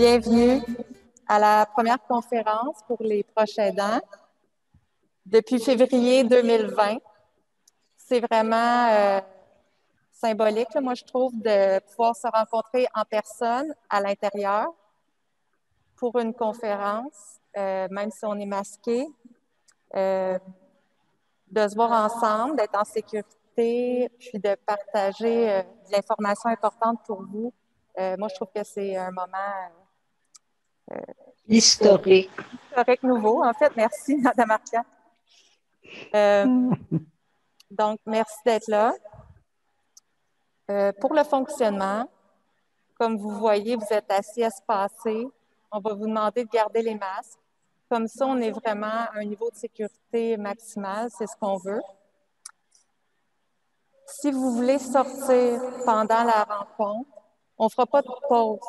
Bienvenue à la première conférence pour les proches aidants depuis février 2020. C'est vraiment symbolique, là, moi je trouve, de pouvoir se rencontrer en personne à l'intérieur pour une conférence, même si on est masqué, de se voir ensemble, d'être en sécurité, puis de partager de l'information importante pour vous. Moi, je trouve que c'est un moment historique. Historique nouveau, en fait. Merci, Mme Arcan. Donc, merci d'être là. Pour le fonctionnement, comme vous voyez, vous êtes assis espacés. On va vous demander de garder les masques. Comme ça, on est vraiment à un niveau de sécurité maximal, c'est ce qu'on veut. Si vous voulez sortir pendant la rencontre, on ne fera pas de pause.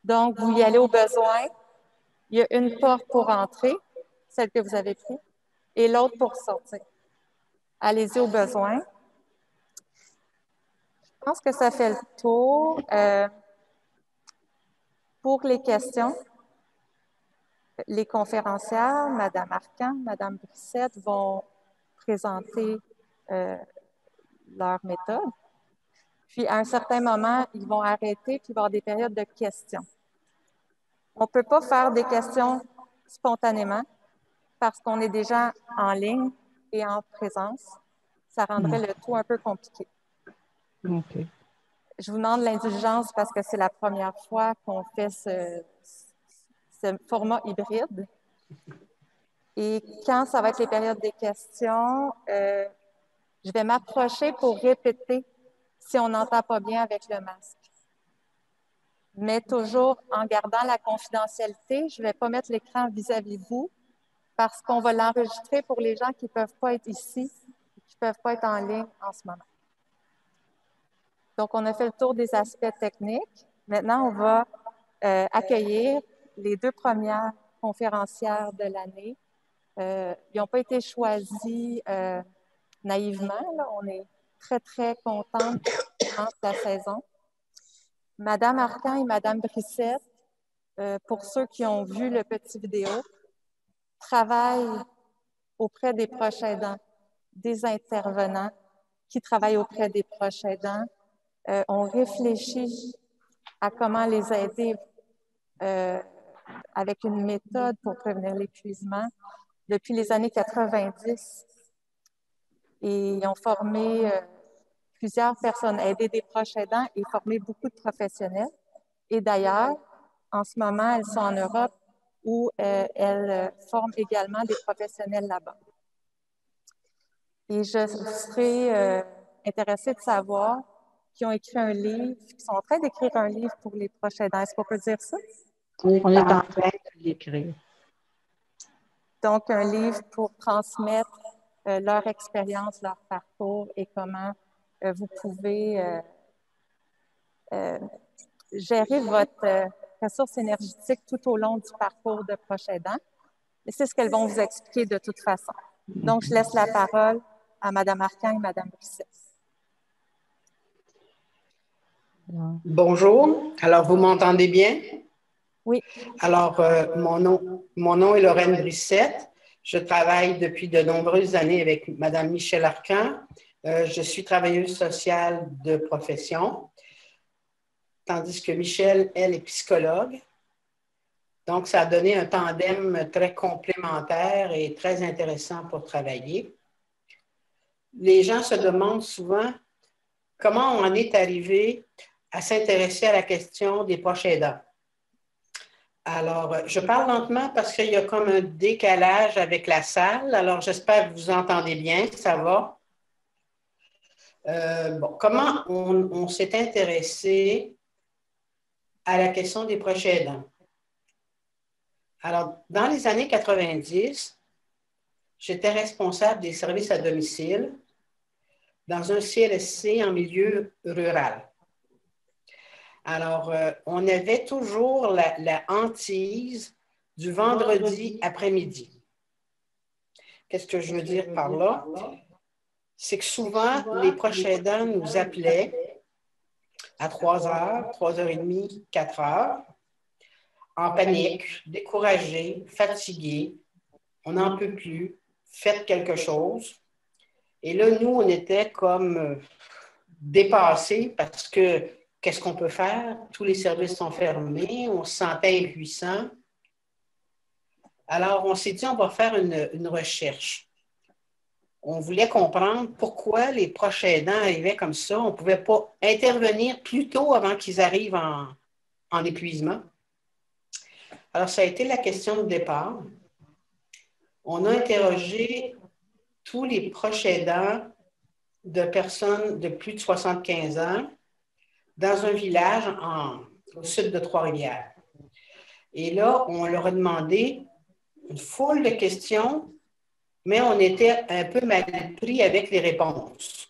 Donc, vous y allez au besoin. Il y a une porte pour entrer, celle que vous avez prise, et l'autre pour sortir. Allez-y au besoin. Je pense que ça fait le tour. Pour les questions, les conférencières, Mme Arcan, Mme Brissette, vont présenter leur méthode. Puis, à un certain moment, ils vont arrêter, puis il va y avoir des périodes de questions. On ne peut pas faire des questions spontanément parce qu'on est déjà en ligne et en présence. Ça rendrait le tout un peu compliqué. OK. Je vous demande l'indulgence parce que c'est la première fois qu'on fait ce format hybride. Et quand ça va être les périodes des questions, je vais m'approcher pour répéter si on n'entend pas bien avec le masque. Mais toujours en gardant la confidentialité, je ne vais pas mettre l'écran vis-à-vis de vous parce qu'on va l'enregistrer pour les gens qui ne peuvent pas être ici, qui ne peuvent pas être en ligne en ce moment. Donc, on a fait le tour des aspects techniques. Maintenant, on va accueillir les deux premières conférencières de l'année. Ils n'ont pas été choisis naïvement. Là. On est très, très contents de la saison. Madame Arcan et Madame Brissette, pour ceux qui ont vu le petit vidéo, travaillent auprès des proches aidants, des intervenants qui travaillent auprès des proches aidants. On réfléchit à comment les aider avec une méthode pour prévenir l'épuisement depuis les années 90. Et ils ont formé plusieurs personnes, aidé des proches aidants et formé beaucoup de professionnels. Et d'ailleurs, en ce moment, elles sont en Europe où elles forment également des professionnels là-bas. Et je serais intéressée de savoir qui ont écrit un livre, qui sont en train d'écrire un livre pour les proches aidants. Est-ce qu'on peut dire ça? On est en train de l'écrire. Donc, un livre pour transmettre leur expérience, leur parcours et comment vous pouvez gérer votre ressource énergétique tout au long du parcours de proche aidant. Et c'est ce qu'elles vont vous expliquer de toute façon. Donc, je laisse la parole à Mme Arcan et Mme Brissette. Bonjour. Alors, vous m'entendez bien? Oui. Alors, mon nom est Lorraine Brissette. Je travaille depuis de nombreuses années avec Mme Michelle Arcan. Je suis travailleuse sociale de profession, tandis que Michelle, elle, est psychologue. Donc, ça a donné un tandem très complémentaire et très intéressant pour travailler. Les gens se demandent souvent comment on en est arrivé à s'intéresser à la question des proches aidants. Alors, je parle lentement parce qu'il y a comme un décalage avec la salle. Alors, j'espère que vous entendez bien, ça va. Comment on s'est intéressé à la question des proches aidants? Alors, dans les années 90, j'étais responsable des services à domicile dans un CLSC en milieu rural. Alors, on avait toujours la hantise du vendredi après-midi. Qu'est-ce que je veux dire par là? C'est que souvent, les proches aidants nous appelaient à 3h, 3h30, 4h, en panique, découragé, fatigué, on n'en peut plus, faites quelque chose. Et là, nous, on était comme dépassés parce que qu'est-ce qu'on peut faire? Tous les services sont fermés, on se sentait impuissant. Alors, on s'est dit, on va faire une recherche. On voulait comprendre pourquoi les proches aidants arrivaient comme ça. On ne pouvait pas intervenir plus tôt avant qu'ils arrivent en épuisement. Alors, ça a été la question de départ. On a interrogé tous les proches aidants de personnes de plus de 75 ans dans un village au sud de Trois-Rivières. Et là, on leur a demandé une foule de questions, mais on était un peu mal pris avec les réponses.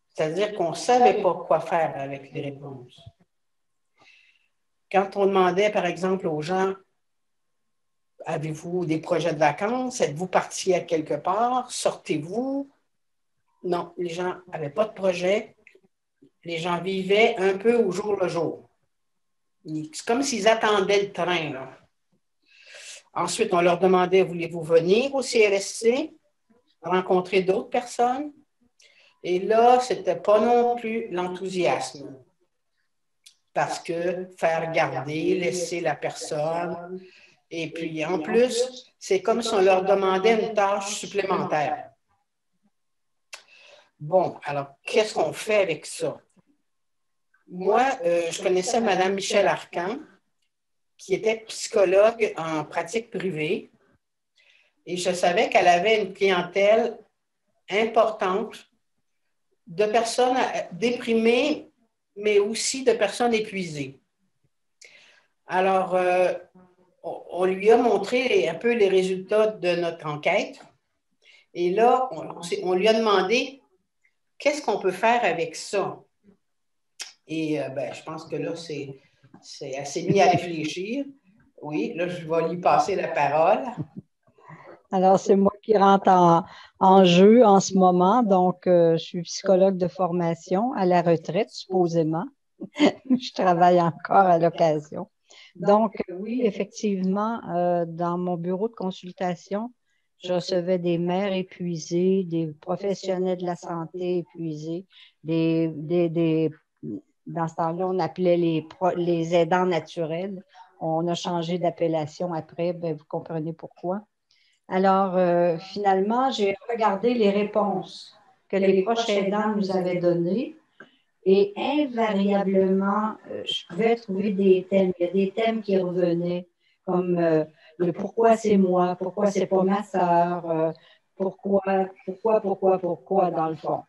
C'est-à-dire qu'on ne savait pas quoi faire avec les réponses. Quand on demandait, par exemple, aux gens, avez-vous des projets de vacances? Êtes-vous partis à quelque part? Sortez-vous? Non, les gens n'avaient pas de projet. Les gens vivaient un peu au jour le jour. C'est comme s'ils attendaient le train, là. Ensuite, on leur demandait, voulez-vous venir au CLSC, rencontrer d'autres personnes? Et là, ce n'était pas non plus l'enthousiasme. Parce que faire garder, laisser la personne. Et puis, en plus, c'est comme si on leur demandait une tâche supplémentaire. Bon, alors, qu'est-ce qu'on fait avec ça? Moi, je connaissais Mme Michel Arcan, qui était psychologue en pratique privée, et je savais qu'elle avait une clientèle importante de personnes déprimées, mais aussi de personnes épuisées. Alors, on lui a montré un peu les résultats de notre enquête, et là, on lui a demandé qu'est-ce qu'on peut faire avec ça? Et je pense que là, c'est assez mis à réfléchir. Oui, là, je vais lui passer la parole. Alors, c'est moi qui rentre en jeu en ce moment. Donc, je suis psychologue de formation à la retraite, supposément. Je travaille encore à l'occasion. Donc, oui, effectivement, dans mon bureau de consultation, je recevais des mères épuisées, des professionnels de la santé épuisés, dans ce temps-là, on appelait les aidants naturels. On a changé d'appellation après, vous comprenez pourquoi. Alors, finalement, j'ai regardé les réponses que les proches aidants nous avaient données et invariablement, je pouvais trouver des thèmes. Il y a des thèmes qui revenaient, comme le pourquoi c'est moi, pourquoi c'est pas ma sœur, pourquoi, dans le fond.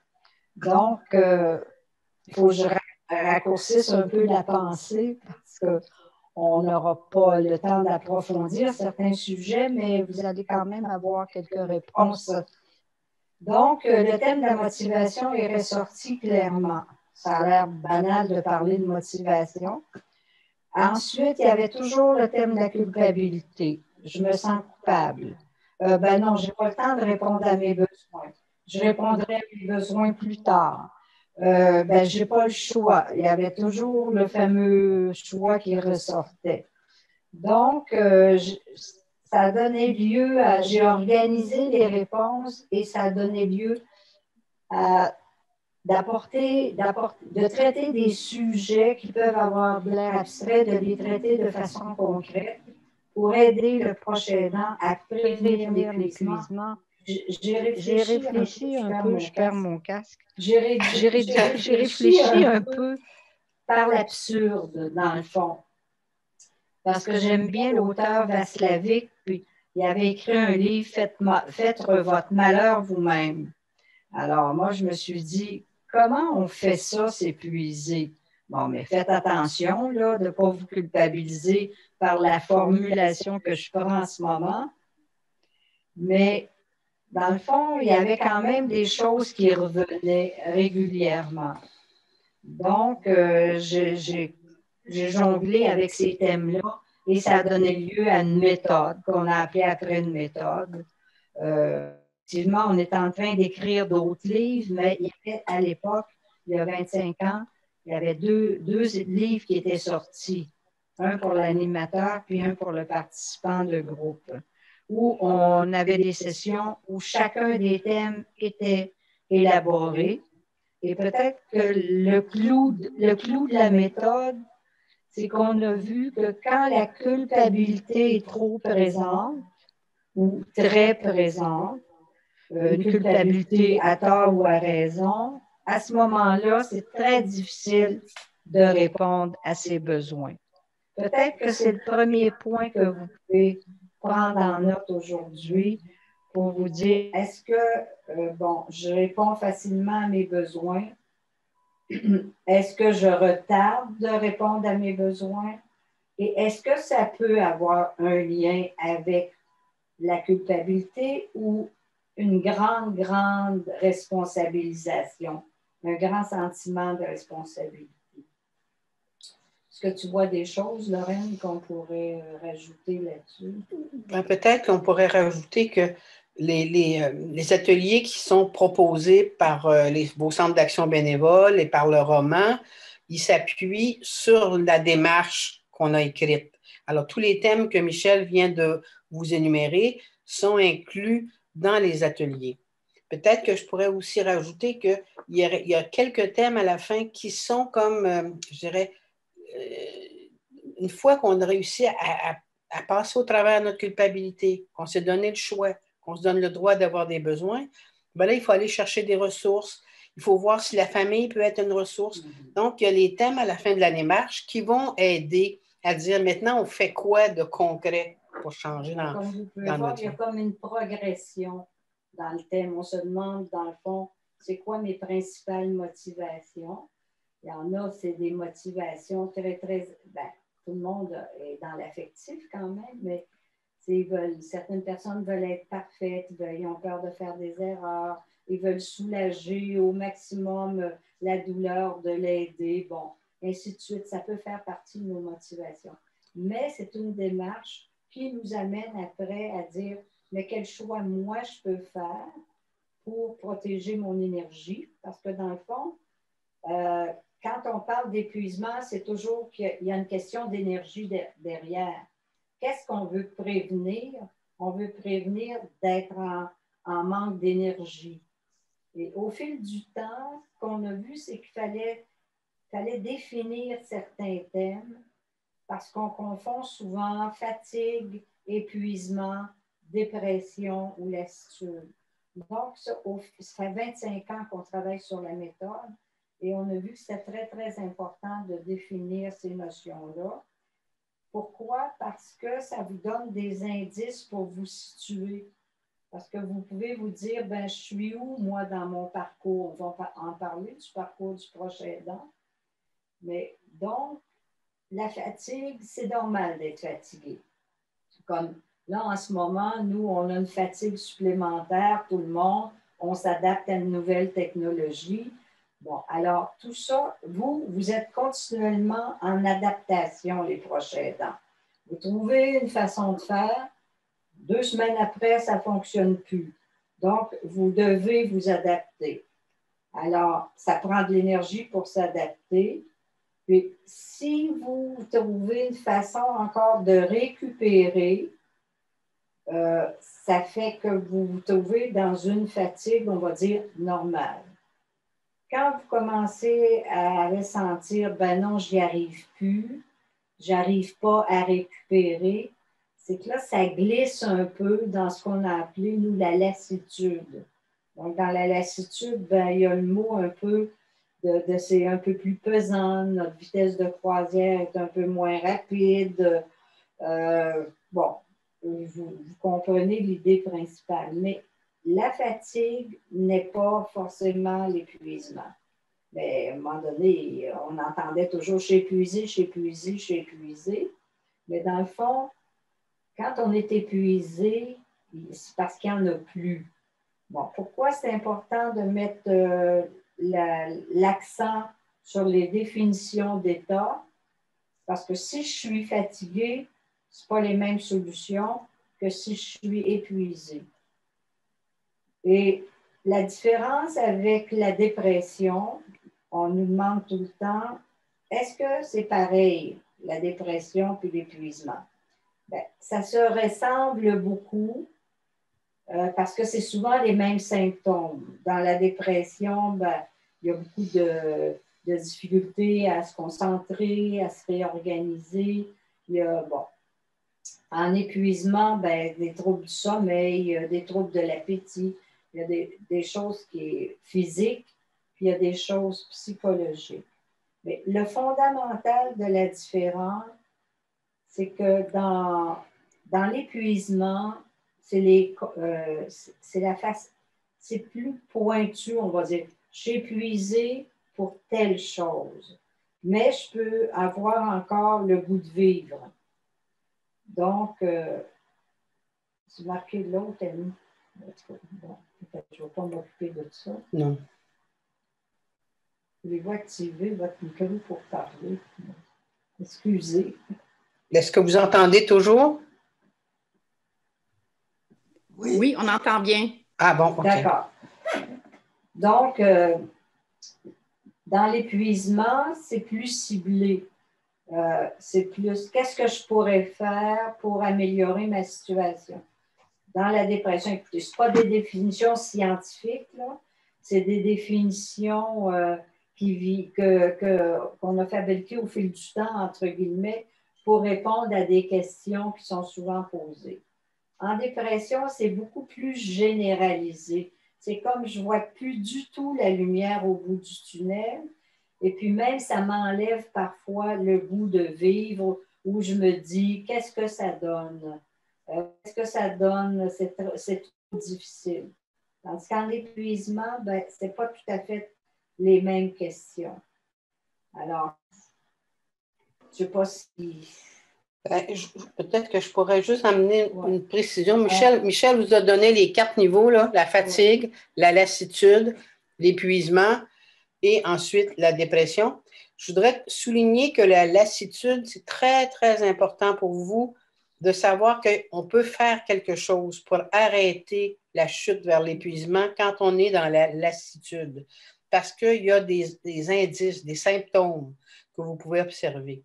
Donc, il faut que je raccourcisse un peu la pensée parce qu'on n'aura pas le temps d'approfondir certains sujets, mais vous allez quand même avoir quelques réponses. Donc, le thème de la motivation est ressorti clairement. Ça a l'air banal de parler de motivation. Ensuite, il y avait toujours le thème de la culpabilité. Je me sens coupable. Non, je n'ai pas le temps de répondre à mes besoins. Je répondrai à mes besoins plus tard. Je n'ai pas le choix. Il y avait toujours le fameux choix qui ressortait. Donc, ça a donné lieu à... J'ai organisé les réponses et ça a donné lieu à de traiter des sujets qui peuvent avoir de l'air abstrait, de les traiter de façon concrète pour aider le proche aidant à prévenir l'épuisement. J'ai réfléchi un peu, je perds mon casque. J'ai réfléchi un peu par l'absurde, dans le fond. Parce que j'aime bien l'auteur Václavic, puis il avait écrit un livre, Faites votre malheur vous-même. Alors, moi, je me suis dit, comment on fait ça, s'épuiser? Bon, mais faites attention, là, de ne pas vous culpabiliser par la formulation que je prends en ce moment. Mais, dans le fond, il y avait quand même des choses qui revenaient régulièrement. Donc, j'ai jonglé avec ces thèmes-là et ça a donné lieu à une méthode qu'on a appelée après une méthode. Effectivement, on est en train d'écrire d'autres livres, mais il y avait à l'époque, il y a 25 ans, il y avait deux livres qui étaient sortis. un pour l'animateur, puis un pour le participant de groupe, où on avait des sessions où chacun des thèmes était élaboré. Et peut-être que le clou de la méthode, c'est qu'on a vu que quand la culpabilité est trop présente ou très présente, une culpabilité à tort ou à raison, à ce moment-là, c'est très difficile de répondre à ses besoins. Peut-être que c'est le premier point que vous pouvez prendre en note aujourd'hui pour vous dire, est-ce que, bon, je réponds facilement à mes besoins? Est-ce que je retarde de répondre à mes besoins? Et est-ce que ça peut avoir un lien avec la culpabilité ou une grande responsabilisation, un grand sentiment de responsabilité? Est-ce que tu vois des choses, Lorraine, qu'on pourrait rajouter là-dessus? Ben, peut-être qu'on pourrait rajouter que les ateliers qui sont proposés par vos centres d'action bénévole et par le roman, ils s'appuient sur la démarche qu'on a écrite. Alors, tous les thèmes que Michel vient de vous énumérer sont inclus dans les ateliers. Peut-être que je pourrais aussi rajouter qu'il y a quelques thèmes à la fin qui sont comme, je dirais, une fois qu'on a réussi à passer au travers de notre culpabilité, qu'on s'est donné le choix, qu'on se donne le droit d'avoir des besoins, ben là, il faut aller chercher des ressources. Il faut voir si la famille peut être une ressource. Donc, il y a les thèmes à la fin de la démarche qui vont aider à dire maintenant, on fait quoi de concret pour changer dans comme vous pouvez dans voir, notre il y a vie. comme une progression dans le thème. On se demande, dans le fond, c'est quoi mes principales motivations? Il y en a, c'est des motivations très, ben, tout le monde est dans l'affectif quand même, mais certaines personnes veulent être parfaites, ils ont peur de faire des erreurs, ils veulent soulager au maximum la douleur de l'aider, bon, ainsi de suite. Ça peut faire partie de nos motivations. Mais c'est une démarche qui nous amène après à dire, mais quel choix moi je peux faire pour protéger mon énergie? Parce que dans le fond, quand on parle d'épuisement, c'est toujours qu'il y a une question d'énergie derrière. Qu'est-ce qu'on veut prévenir? On veut prévenir d'être en manque d'énergie. Et au fil du temps, ce qu'on a vu, c'est qu'il fallait définir certains thèmes parce qu'on confond souvent fatigue, épuisement, dépression ou lassitude. Donc, ça fait 25 ans qu'on travaille sur la méthode et on a vu que c'était très, très important de définir ces notions-là. Pourquoi? Parce que ça vous donne des indices pour vous situer. Parce que vous pouvez vous dire, ben, je suis où, moi, dans mon parcours? On va en parler du parcours du proche aidant. Mais donc, la fatigue, c'est normal d'être fatigué. Comme là, en ce moment, nous, on a une fatigue supplémentaire, tout le monde, on s'adapte à une nouvelle technologie. Bon, alors, tout ça, vous êtes continuellement en adaptation, les proches aidants. Vous trouvez une façon de faire, 2 semaines après, ça ne fonctionne plus. Donc, vous devez vous adapter. Alors, ça prend de l'énergie pour s'adapter. Puis, si vous trouvez une façon encore de récupérer, ça fait que vous vous trouvez dans une fatigue, on va dire, normale. Quand vous commencez à ressentir, ben non, j'y arrive plus, j'arrive pas à récupérer, c'est que là, ça glisse un peu dans ce qu'on a appelé, nous, la lassitude. Donc, dans la lassitude, ben, il y a le mot un peu c'est un peu plus pesant, notre vitesse de croisière est un peu moins rapide. Bon, vous comprenez l'idée principale, mais la fatigue n'est pas forcément l'épuisement. Mais à un moment donné, on entendait toujours chez épuisé. Mais dans le fond, quand on est épuisé, c'est parce qu'il n'y en a plus. Bon, pourquoi c'est important de mettre l'accent sur les définitions d'état? Parce que si je suis fatiguée, ce n'est pas les mêmes solutions que si je suis épuisée. Et la différence avec la dépression, on nous demande tout le temps, est-ce que c'est pareil, la dépression puis l'épuisement? Ben, ça se ressemble beaucoup parce que c'est souvent les mêmes symptômes. Dans la dépression, ben, il y a beaucoup de difficultés à se concentrer, à se réorganiser. Il y a, bon, en épuisement, ben, des troubles du sommeil, des troubles de l'appétit. Il y a des choses qui sont physiques, puis il y a des choses psychologiques. Mais le fondamental de la différence, c'est que dans l'épuisement, c'est la face, c'est plus pointu, on va dire. Je suis épuisé pour telle chose, mais je peux avoir encore le goût de vivre. Donc, tu marqué l'autre, Annie. Bon, peut-être que je ne vais pas m'occuper de ça. Non. Voulez-vous activer votre micro pour parler? Excusez. Est-ce que vous entendez toujours? Oui, on entend bien. Ah bon, OK. D'accord. Donc, dans l'épuisement, c'est plus ciblé. C'est plus, qu'est-ce que je pourrais faire pour améliorer ma situation? Dans la dépression, écoutez, ce pas des définitions scientifiques, là. C'est des définitions qu'on a fabriquées au fil du temps, entre guillemets, pour répondre à des questions qui sont souvent posées. En dépression, c'est beaucoup plus généralisé. C'est comme je ne vois plus du tout la lumière au bout du tunnel. Et puis même, ça m'enlève parfois le goût de vivre où je me dis, qu'est-ce que ça donne? Qu'est-ce que ça donne? C'est trop difficile. Tandis qu'en épuisement, ben, ce n'est pas tout à fait les mêmes questions. Alors, je ne sais pas si... Peut-être que je pourrais juste amener une précision. Michel vous a donné les 4 niveaux, là, la fatigue, la lassitude, l'épuisement et ensuite la dépression. Je voudrais souligner que la lassitude, c'est très, très important pour vous de savoir qu'on peut faire quelque chose pour arrêter la chute vers l'épuisement quand on est dans la lassitude. Parce qu'il y a des indices, des symptômes que vous pouvez observer.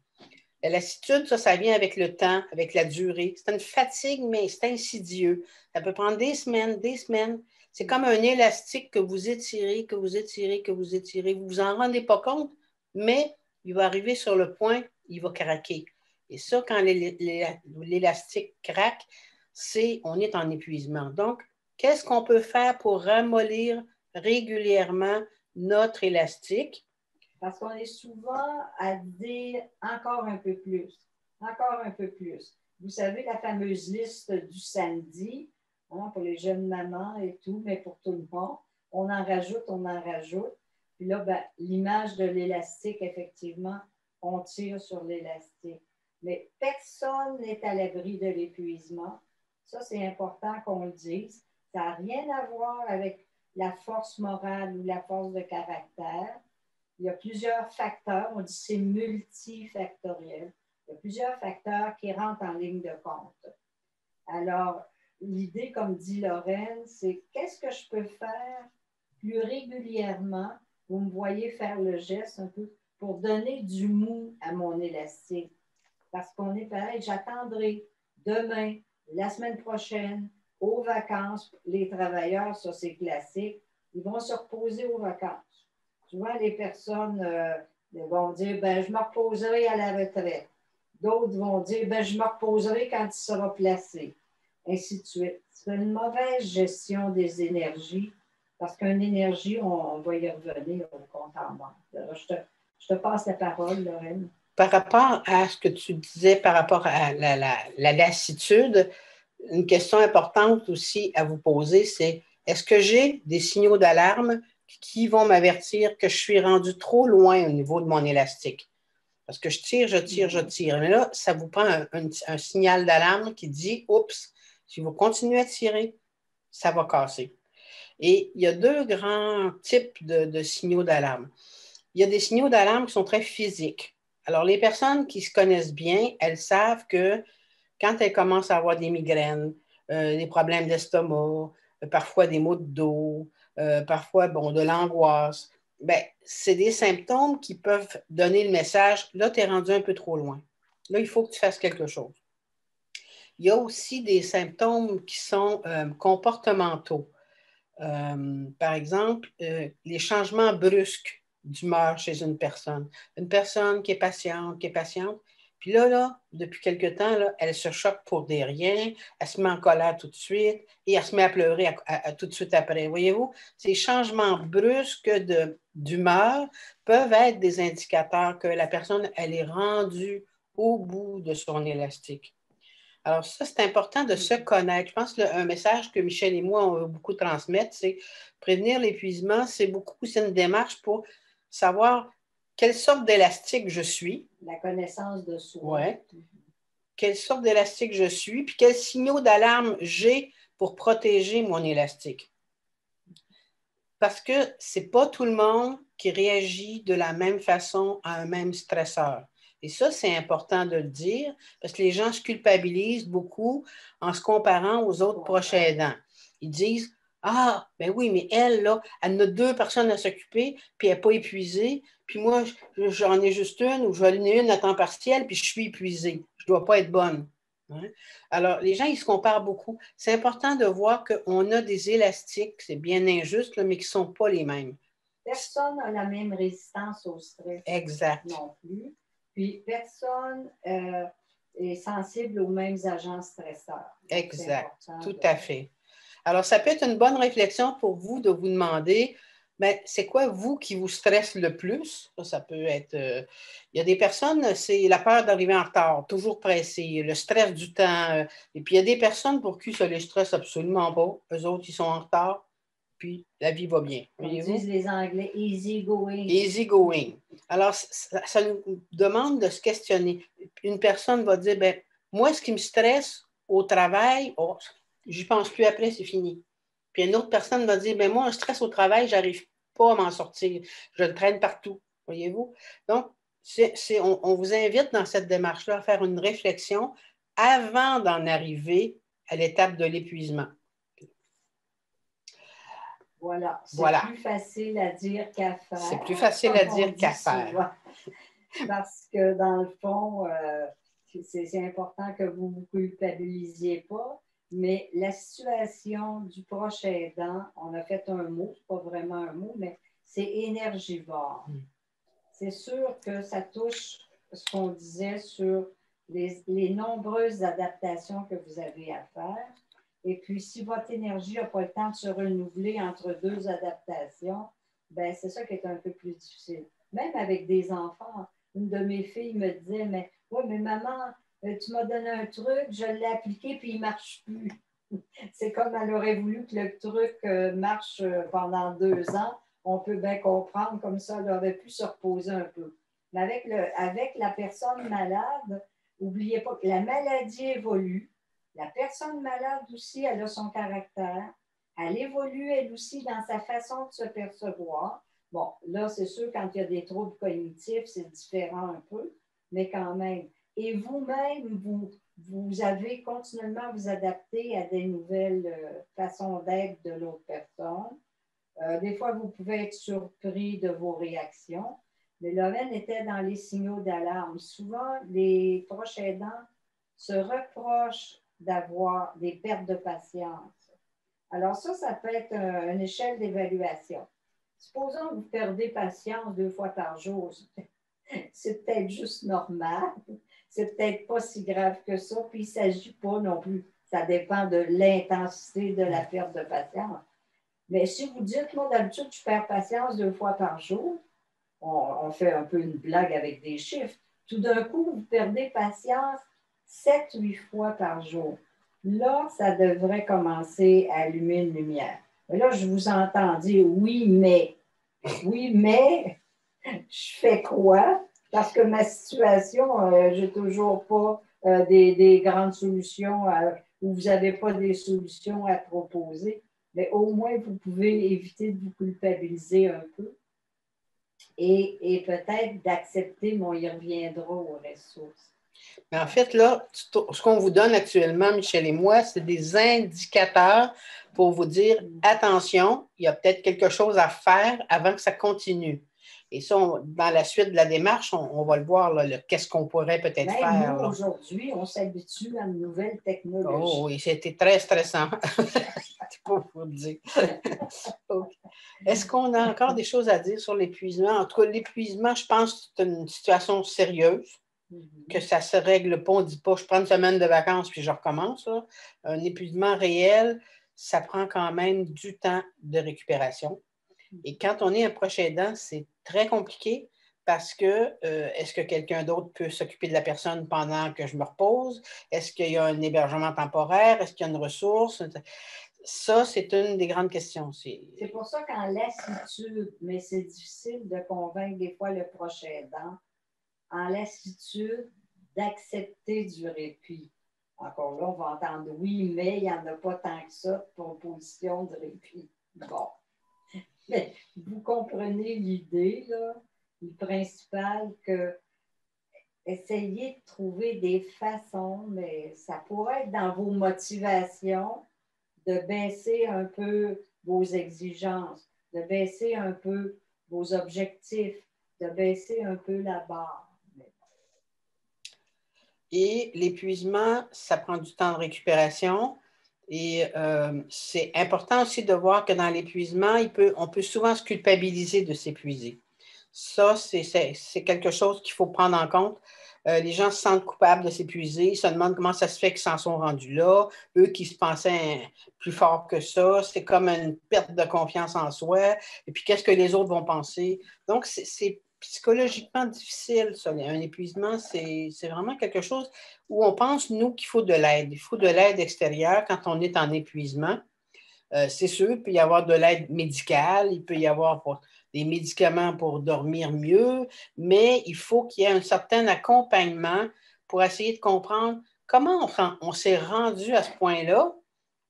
La lassitude, ça vient avec le temps, avec la durée. C'est une fatigue, mais c'est insidieux. Ça peut prendre des semaines, des semaines. C'est comme un élastique que vous étirez, que vous étirez, que vous étirez. Vous ne vous en rendez pas compte, mais il va arriver sur le point, il va craquer. Et ça, quand l'élastique craque, on est en épuisement. Donc, qu'est-ce qu'on peut faire pour ramollir régulièrement notre élastique? Parce qu'on est souvent à dire encore un peu plus, encore un peu plus. Vous savez, la fameuse liste du samedi, hein, pour les jeunes mamans et tout, mais pour tout le monde, on en rajoute, on en rajoute. Puis là, ben, l'image de l'élastique, effectivement, on tire sur l'élastique. Mais personne n'est à l'abri de l'épuisement. Ça, c'est important qu'on le dise. Ça n'a rien à voir avec la force morale ou la force de caractère. Il y a plusieurs facteurs, on dit que c'est multifactoriel. Il y a plusieurs facteurs qui rentrent en ligne de compte. Alors, l'idée, comme dit Lorraine, c'est qu'est-ce que je peux faire plus régulièrement? Vous me voyez faire le geste un peu pour donner du mou à mon élastique. Parce qu'on est pareil, j'attendrai demain, la semaine prochaine, aux vacances, les travailleurs, ça c'est classique, ils vont se reposer aux vacances. Souvent, les personnes vont dire, ben, je me reposerai à la retraite. D'autres vont dire, ben, je me reposerai quand il sera placé. Ainsi de suite. C'est une mauvaise gestion des énergies, parce qu'une énergie, on va y revenir au compte en banque. Alors, je te passe la parole, Lorraine. Par rapport à ce que tu disais par rapport à la lassitude, une question importante aussi à vous poser, c'est est-ce que j'ai des signaux d'alarme qui vont m'avertir que je suis rendu trop loin au niveau de mon élastique? Parce que je tire, je tire, je tire. Mais là, ça vous prend un signal d'alarme qui dit, oups, si vous continuez à tirer, ça va casser. Et il y a 2 grands types de signaux d'alarme. Il y a des signaux d'alarme qui sont très physiques. Alors, les personnes qui se connaissent bien, elles savent que quand elles commencent à avoir des migraines, des problèmes d'estomac, parfois des maux de dos, parfois de l'angoisse, ben, c'est des symptômes qui peuvent donner le message, là, tu es rendu un peu trop loin. Là, il faut que tu fasses quelque chose. Il y a aussi des symptômes qui sont comportementaux. Par exemple, les changements brusques d'humeur chez une personne. Une personne qui est patiente, puis là, depuis quelque temps, là, elle se choque pour des riens, elle se met en colère tout de suite et elle se met à pleurer tout de suite après. Voyez-vous, ces changements brusques d'humeur peuvent être des indicateurs que la personne, elle est rendue au bout de son élastique. Alors ça, c'est important de se connaître. Je pense qu'un message que Michel et moi, on veut beaucoup transmettre, c'est prévenir l'épuisement, c'est une démarche pour savoir quelle sorte d'élastique je suis. La connaissance de soi. Oui. Quelle sorte d'élastique je suis, puis quels signaux d'alarme j'ai pour protéger mon élastique. Parce que ce n'est pas tout le monde qui réagit de la même façon à un même stresseur. Et ça, c'est important de le dire parce que les gens se culpabilisent beaucoup en se comparant aux autres proches aidants. Ils disent « Ah, ben oui, mais elle, là, elle a 2 personnes à s'occuper, puis elle n'est pas épuisée, puis moi, j'en ai juste une ou j'en ai une à temps partiel, puis je suis épuisée. Je ne dois pas être bonne. » Alors, les gens, ils se comparent beaucoup. C'est important de voir qu'on a des élastiques, c'est bien injuste, là, mais qui ne sont pas les mêmes. Personne n'a la même résistance au stress. Exact. Non plus. Puis, personne est sensible aux mêmes agents stresseurs. Exact. Tout à fait. Alors, ça peut être une bonne réflexion pour vous de vous demander, mais c'est quoi, vous, qui vous stresse le plus? Ça peut être... il y a des personnes, c'est la peur d'arriver en retard, toujours pressé, le stress du temps. Et puis, il y a des personnes pour qui ça les stresse absolument pas. Eux autres, ils sont en retard, puis la vie va bien. Comme disent les Anglais, easy going. Easy going. Alors, ça nous demande de se questionner. Une personne va dire, ben moi, ce qui me stresse au travail, oh, j'y pense plus après, c'est fini. Puis une autre personne va dire, ben moi, un stress au travail, j'arrive pas à m'en sortir. Je le traîne partout, voyez-vous? Donc, on vous invite dans cette démarche-là à faire une réflexion avant d'en arriver à l'étape de l'épuisement. Voilà. C'est plus facile à dire qu'à faire. C'est plus facile à dire qu'à faire. Parce que dans le fond, c'est important que vous ne vous culpabilisiez pas. Mais la situation du proche aidant, on a fait un mot, c'est pas vraiment un mot, mais c'est énergivore. C'est sûr que ça touche ce qu'on disait sur les nombreuses adaptations que vous avez à faire. Et puis, si votre énergie n'a pas le temps de se renouveler entre 2 adaptations, ben c'est ça qui est un peu plus difficile. Même avec des enfants, une de mes filles me disait, mais oui, mais maman, tu m'as donné un truc, je l'ai appliqué, puis il ne marche plus. C'est comme elle aurait voulu que le truc marche pendant 2 ans. On peut bien comprendre, comme ça, elle aurait pu se reposer un peu. Mais avec la personne malade, n'oubliez pas que la maladie évolue. La personne malade aussi, elle a son caractère. Elle évolue, elle aussi, dans sa façon de se percevoir. Bon, là, c'est sûr, quand il y a des troubles cognitifs, c'est différent un peu, mais quand même. Et vous-même, vous avez continuellement à vous adapter à des nouvelles façons d'être de l'autre personne. Des fois, vous pouvez être surpris de vos réactions. Mais Lorraine était dans les signaux d'alarme. Souvent, les proches aidants se reprochent d'avoir des pertes de patience. Alors ça peut être une échelle d'évaluation. Supposons que vous perdez patience 2 fois par jour. C'est peut-être juste normal. C'est peut-être pas si grave que ça. Puis il ne s'agit pas non plus. Ça dépend de l'intensité de la perte de patience. Mais si vous dites, moi, d'habitude, je perds patience 2 fois par jour, on fait un peu une blague avec des chiffres. Tout d'un coup, vous perdez patience 7-8 fois par jour. Là, ça devrait commencer à allumer une lumière. Mais là, je vous entends dire oui, mais je fais quoi? Parce que ma situation, je n'ai toujours pas des grandes solutions ou vous n'avez pas des solutions à proposer. Mais au moins, vous pouvez éviter de vous culpabiliser un peu et peut-être d'accepter, mais on y reviendra aux ressources. Mais en fait, là, ce qu'on vous donne actuellement, Michel et moi, c'est des indicateurs pour vous dire, attention, il y a peut-être quelque chose à faire avant que ça continue. Et ça, dans la suite de la démarche, on va le voir, qu'est-ce qu'on pourrait peut-être faire. Nous, aujourd'hui, on s'habitue à une nouvelle technologie. Oh oui, c'était très stressant. C'est pas pour le dire. Okay. Est-ce qu'on a encore des choses à dire sur l'épuisement? En tout cas, l'épuisement, je pense que c'est une situation sérieuse, que ça ne se règle pas. On ne dit pas, je prends une semaine de vacances puis je recommence. Là. Un épuisement réel, ça prend quand même du temps de récupération. Et quand on est un proche aidant, c'est très compliqué parce que est-ce que quelqu'un d'autre peut s'occuper de la personne pendant que je me repose? Est-ce qu'il y a un hébergement temporaire? Est-ce qu'il y a une ressource? Ça, c'est une des grandes questions. C'est pour ça qu'en lassitude, mais c'est difficile de convaincre des fois le proche aidant, en lassitude, d'accepter du répit. Encore là, on va entendre oui, mais il n'y en a pas tant que ça de proposition de répit. Bon. Mais vous comprenez l'idée, là, le principal, que essayez de trouver des façons, mais ça pourrait être dans vos motivations, de baisser un peu vos exigences, de baisser un peu vos objectifs, de baisser un peu la barre. Et l'épuisement, ça prend du temps de récupération. Et c'est important aussi de voir que dans l'épuisement, on peut souvent se culpabiliser de s'épuiser. Ça, c'est quelque chose qu'il faut prendre en compte. Les gens se sentent coupables de s'épuiser, ils se demandent comment ça se fait qu'ils s'en sont rendus là. Eux qui se pensaient plus forts que ça, c'est comme une perte de confiance en soi. Et puis, qu'est-ce que les autres vont penser? Donc, c'est psychologiquement difficile, ça. Un épuisement, c'est vraiment quelque chose où on pense, nous, qu'il faut de l'aide. Il faut de l'aide extérieure quand on est en épuisement. C'est sûr, il peut y avoir de l'aide médicale, il peut y avoir des médicaments pour dormir mieux, mais il faut qu'il y ait un certain accompagnement pour essayer de comprendre comment on s'est rendu à ce point-là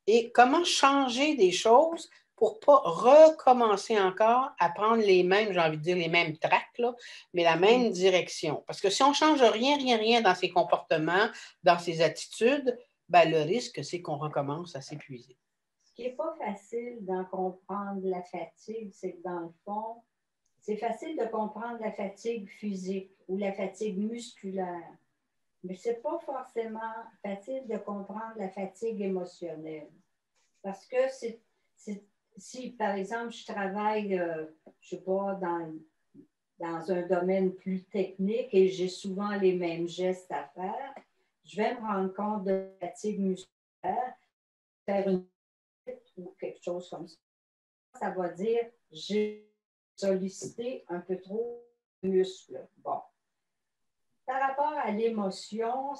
et comment changer des choses pour ne pas recommencer encore à prendre les mêmes, j'ai envie de dire, les mêmes tracks, là, mais la même direction. Parce que si on ne change rien dans ses comportements, dans ses attitudes, ben, le risque, c'est qu'on recommence à s'épuiser. Ce qui n'est pas facile d'en comprendre la fatigue, c'est que dans le fond, c'est facile de comprendre la fatigue physique ou la fatigue musculaire, mais ce n'est pas forcément facile de comprendre la fatigue émotionnelle. Parce que si, par exemple, je travaille, je ne sais pas, dans un domaine plus technique et j'ai souvent les mêmes gestes à faire, je vais me rendre compte de la fatigue musculaire, faire une ou quelque chose comme ça. Ça va dire j'ai sollicité un peu trop de muscles. Bon. Par rapport à l'émotion,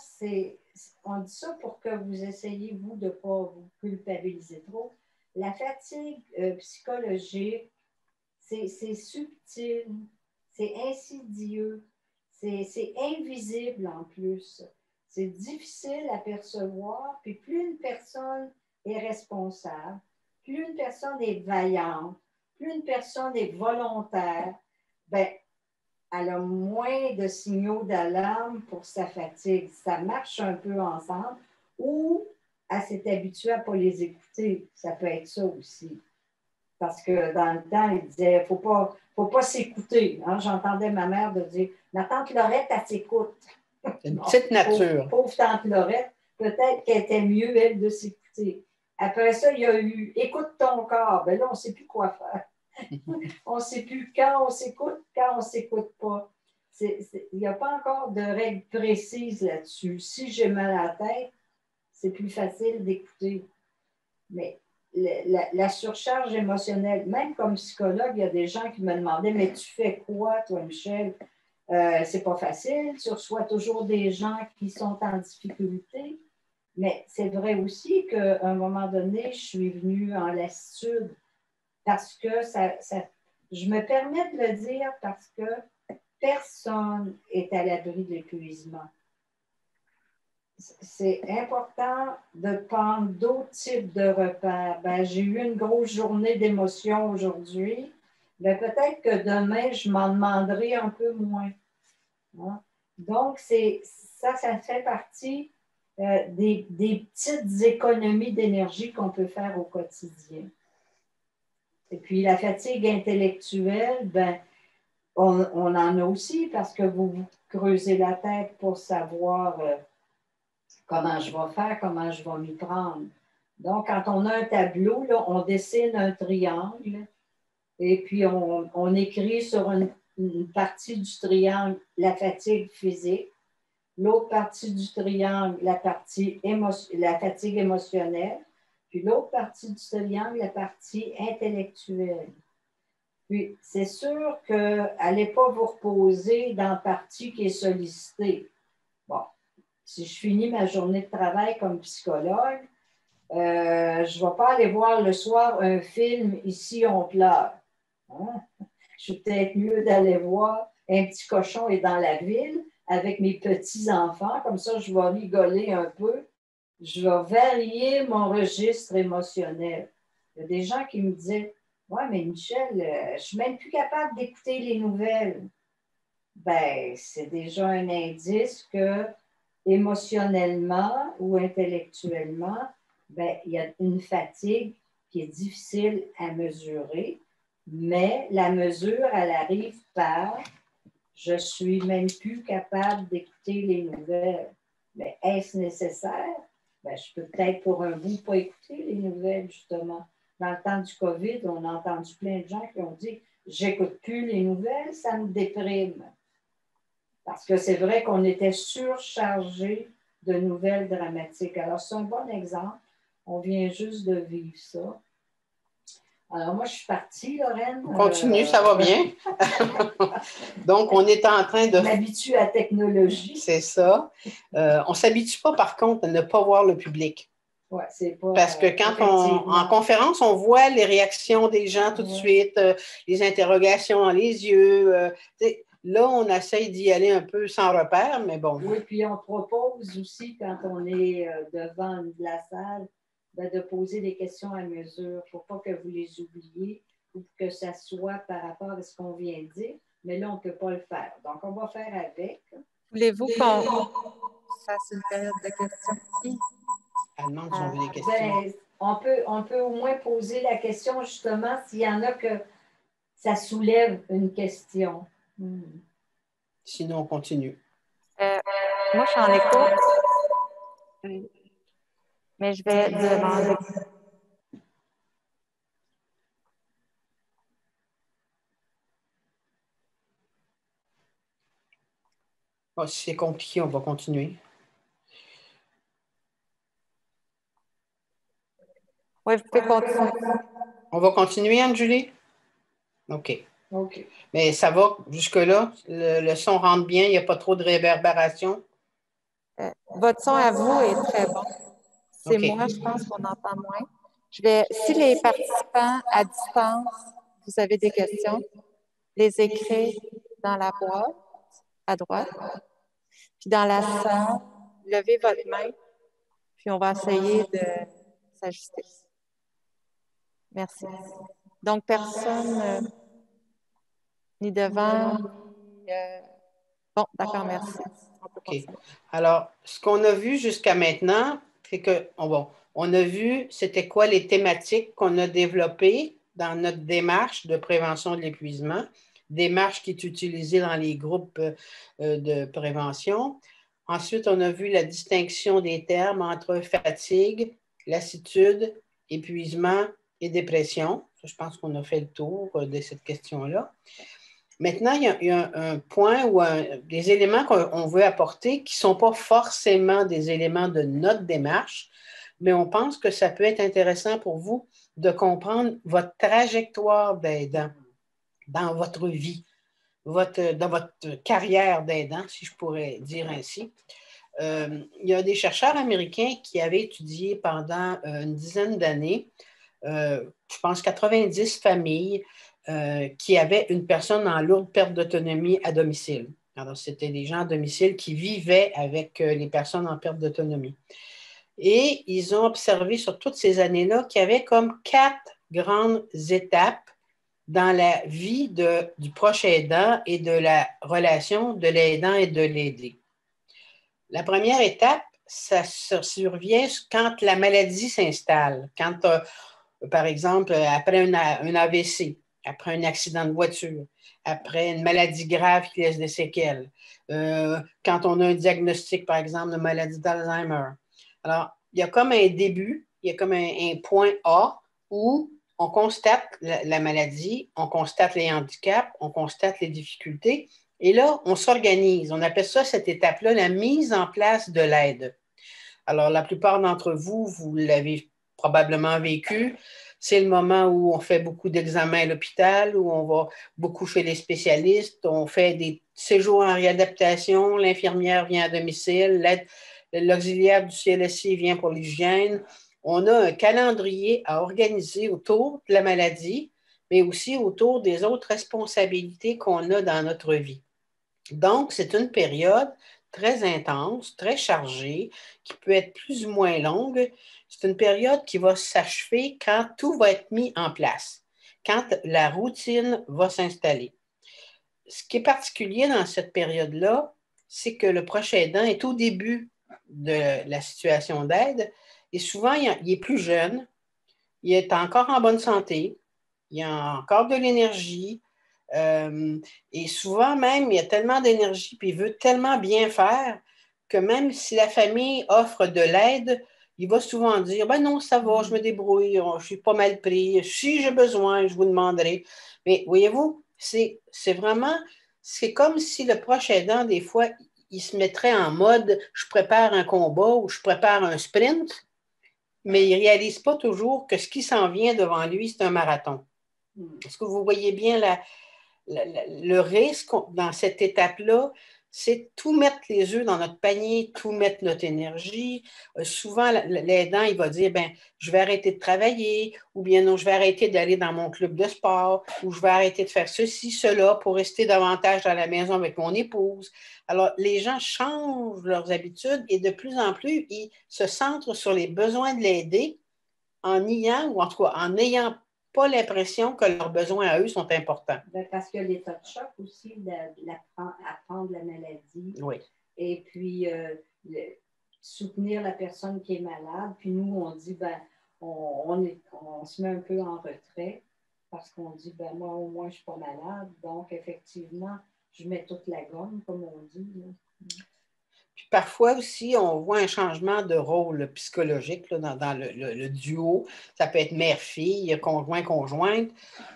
on dit ça pour que vous essayiez, vous, de ne pas vous culpabiliser trop. La fatigue psychologique, c'est subtil, c'est insidieux, c'est invisible en plus. C'est difficile à percevoir, puis plus une personne est responsable, plus une personne est vaillante, plus une personne est volontaire, ben, elle a moins de signaux d'alarme pour sa fatigue. Ça marche un peu ensemble ou elle s'est habituée à ne pas les écouter. Ça peut être ça aussi. Parce que dans le temps, il disait, il ne faut pas s'écouter. Hein? J'entendais ma mère de dire, ma tante Lorette, elle s'écoute. C'est une petite nature. Pauvre tante Lorette, peut-être qu'elle était mieux, elle, de s'écouter. Après ça, il y a eu, écoute ton corps. Ben là, on ne sait plus quoi faire. On ne sait plus quand on s'écoute, quand on ne s'écoute pas. Il n'y a pas encore de règles précises là-dessus. Si j'ai mal à la tête, c'est plus facile d'écouter. Mais la surcharge émotionnelle, même comme psychologue, il y a des gens qui me demandaient, mais tu fais quoi, toi, Michel? C'est pas facile. Tu reçois toujours des gens qui sont en difficulté. Mais c'est vrai aussi qu'à un moment donné, je suis venue en lassitude parce que je me permets de le dire parce que personne n'est à l'abri de l'épuisement. C'est important de prendre d'autres types de repères. Ben, j'ai eu une grosse journée d'émotions aujourd'hui. Ben, peut-être que demain, je m'en demanderai un peu moins. Hein? Donc, ça fait partie des petites économies d'énergie qu'on peut faire au quotidien. Et puis, la fatigue intellectuelle, ben, on en a aussi parce que vous vous creusez la tête pour savoir comment je vais faire, comment je vais m'y prendre. Donc, quand on a un tableau, là, on dessine un triangle et puis on écrit sur une partie du triangle la fatigue physique, l'autre partie du triangle la fatigue émotionnelle, puis l'autre partie du triangle la partie intellectuelle. Puis, c'est sûr que n'allez pas vous reposer dans la partie qui est sollicitée. Bon, si je finis ma journée de travail comme psychologue, je ne vais pas aller voir le soir un film Ici, on pleure. Hein? Je suis peut-être mieux d'aller voir Un petit cochon est dans la ville avec mes petits-enfants. Comme ça, je vais rigoler un peu. Je vais varier mon registre émotionnel. Il y a des gens qui me disaient « Ouais, mais Michel, je ne suis même plus capable d'écouter les nouvelles. » Ben, c'est déjà un indice que émotionnellement ou intellectuellement, ben, il y a une fatigue qui est difficile à mesurer, mais la mesure, elle arrive par je suis même plus capable d'écouter les nouvelles. Mais est-ce nécessaire? Ben, je peux peut-être pour un bout pas écouter les nouvelles, justement. Dans le temps du COVID, on a entendu plein de gens qui ont dit j'écoute plus les nouvelles, ça me déprime. Parce que c'est vrai qu'on était surchargé de nouvelles dramatiques. Alors, c'est un bon exemple. On vient juste de vivre ça. Alors, moi, je suis partie, Lorraine. On continue, ça va bien. Donc, on est en train de... On s'habitue à la technologie. C'est ça. On ne s'habitue pas, par contre, à ne pas voir le public. Ouais, c'est pas... Parce que quand en conférence, on voit les réactions des gens tout de suite, les interrogations dans les yeux. Là, on essaye d'y aller un peu sans repère, mais bon. Oui, puis on propose aussi, quand on est devant la salle, de poser des questions à mesure. Il ne faut pas que vous les oubliez ou que ça soit par rapport à ce qu'on vient de dire, mais là, on ne peut pas le faire. Donc, on va faire avec. Voulez-vous qu'on fasse une période de questions? Elle demande si on veut des questions. Ben, on peut au moins poser la question, justement, s'il y en a que ça soulève une question. Sinon, on continue. Moi, je suis en écoute, mais je vais demander. Oh, si c'est compliqué, on va continuer. Oui, vous pouvez continuer. On va continuer, Anne-Julie? OK. OK. Mais ça va jusque-là? Le son rentre bien? Il n'y a pas trop de réverbération? Votre son à vous est très bon. C'est OK. moi, je pense qu'on entend moins. Si les participants à distance, vous avez des questions, les écrire dans la boîte à droite. Puis dans la salle, levez votre main, puis on va essayer de s'ajuster. Merci. Donc, personne ni devant, ni... Bon, d'accord, merci. OK. Alors, ce qu'on a vu jusqu'à maintenant, c'est que, on a vu c'était quoi les thématiques qu'on a développées dans notre démarche de prévention de l'épuisement, démarche qui est utilisée dans les groupes de prévention. Ensuite, on a vu la distinction des termes entre fatigue, lassitude, épuisement et dépression. Je pense qu'on a fait le tour de cette question-là. Maintenant, il y a un point ou des éléments qu'on veut apporter qui ne sont pas forcément des éléments de notre démarche, mais on pense que ça peut être intéressant pour vous de comprendre votre trajectoire d'aidant dans votre vie, dans votre carrière d'aidant, si je pourrais dire ainsi. Il y a des chercheurs américains qui avaient étudié pendant une dizaine d'années, je pense 90 familles, qui avaient une personne en lourde perte d'autonomie à domicile. Alors, c'était des gens à domicile qui vivaient avec les personnes en perte d'autonomie. Et ils ont observé sur toutes ces années-là qu'il y avait comme 4 grandes étapes dans la vie du proche aidant et de la relation de l'aidant et de l'aidé. La première étape, ça survient quand la maladie s'installe, quand par exemple, après un AVC, après un accident de voiture, après une maladie grave qui laisse des séquelles, quand on a un diagnostic, par exemple, de maladie d'Alzheimer. Alors, il y a comme un début, il y a comme un point A où on constate la maladie, on constate les handicaps, on constate les difficultés, et là, on s'organise. On appelle ça, cette étape-là, la mise en place de l'aide. Alors, la plupart d'entre vous, vous l'avez probablement vécu. C'est le moment où on fait beaucoup d'examens à l'hôpital, où on va beaucoup chez les spécialistes, on fait des séjours en réadaptation, l'infirmière vient à domicile, l'auxiliaire du CLSC vient pour l'hygiène. On a un calendrier à organiser autour de la maladie, mais aussi autour des autres responsabilités qu'on a dans notre vie. Donc, c'est une période très intense, très chargée, qui peut être plus ou moins longue. C'est une période qui va s'achever quand tout va être mis en place, quand la routine va s'installer. Ce qui est particulier dans cette période-là, c'est que le proche aidant est au début de la situation d'aide et souvent, il est plus jeune, il est encore en bonne santé, il a encore de l'énergie, et souvent même, il y a tellement d'énergie puis il veut tellement bien faire que même si la famille offre de l'aide, il va souvent dire, ben non, ça va, je me débrouille, je suis pas mal pris, si j'ai besoin, je vous demanderai. Mais voyez-vous, c'est vraiment, c'est comme si le proche aidant, des fois, il se mettrait en mode, je prépare un combat ou je prépare un sprint, mais il ne réalise pas toujours que ce qui s'en vient devant lui, c'est un marathon. Est-ce que vous voyez bien le risque dans cette étape-là, c'est tout mettre les œufs dans notre panier, tout mettre notre énergie. Souvent, l'aidant, il va dire, ben, je vais arrêter de travailler, ou bien non, je vais arrêter d'aller dans mon club de sport, ou je vais arrêter de faire ceci, cela, pour rester davantage à la maison avec mon épouse. Alors, les gens changent leurs habitudes et de plus en plus, ils se centrent sur les besoins de l'aider en niant, ou en tout cas, en n'ayant pas l'impression que leurs besoins à eux sont importants. Parce qu'il y a l'état de choc aussi d'apprendre la maladie. Oui. Et puis, soutenir la personne qui est malade. Puis nous, on dit, ben, on se met un peu en retrait parce qu'on dit, ben, moi, au moins, je ne suis pas malade. Donc, effectivement, je mets toute la gomme, comme on dit. Là. Puis parfois aussi, on voit un changement de rôle psychologique là, dans le duo. Ça peut être mère-fille, conjoint-conjointe.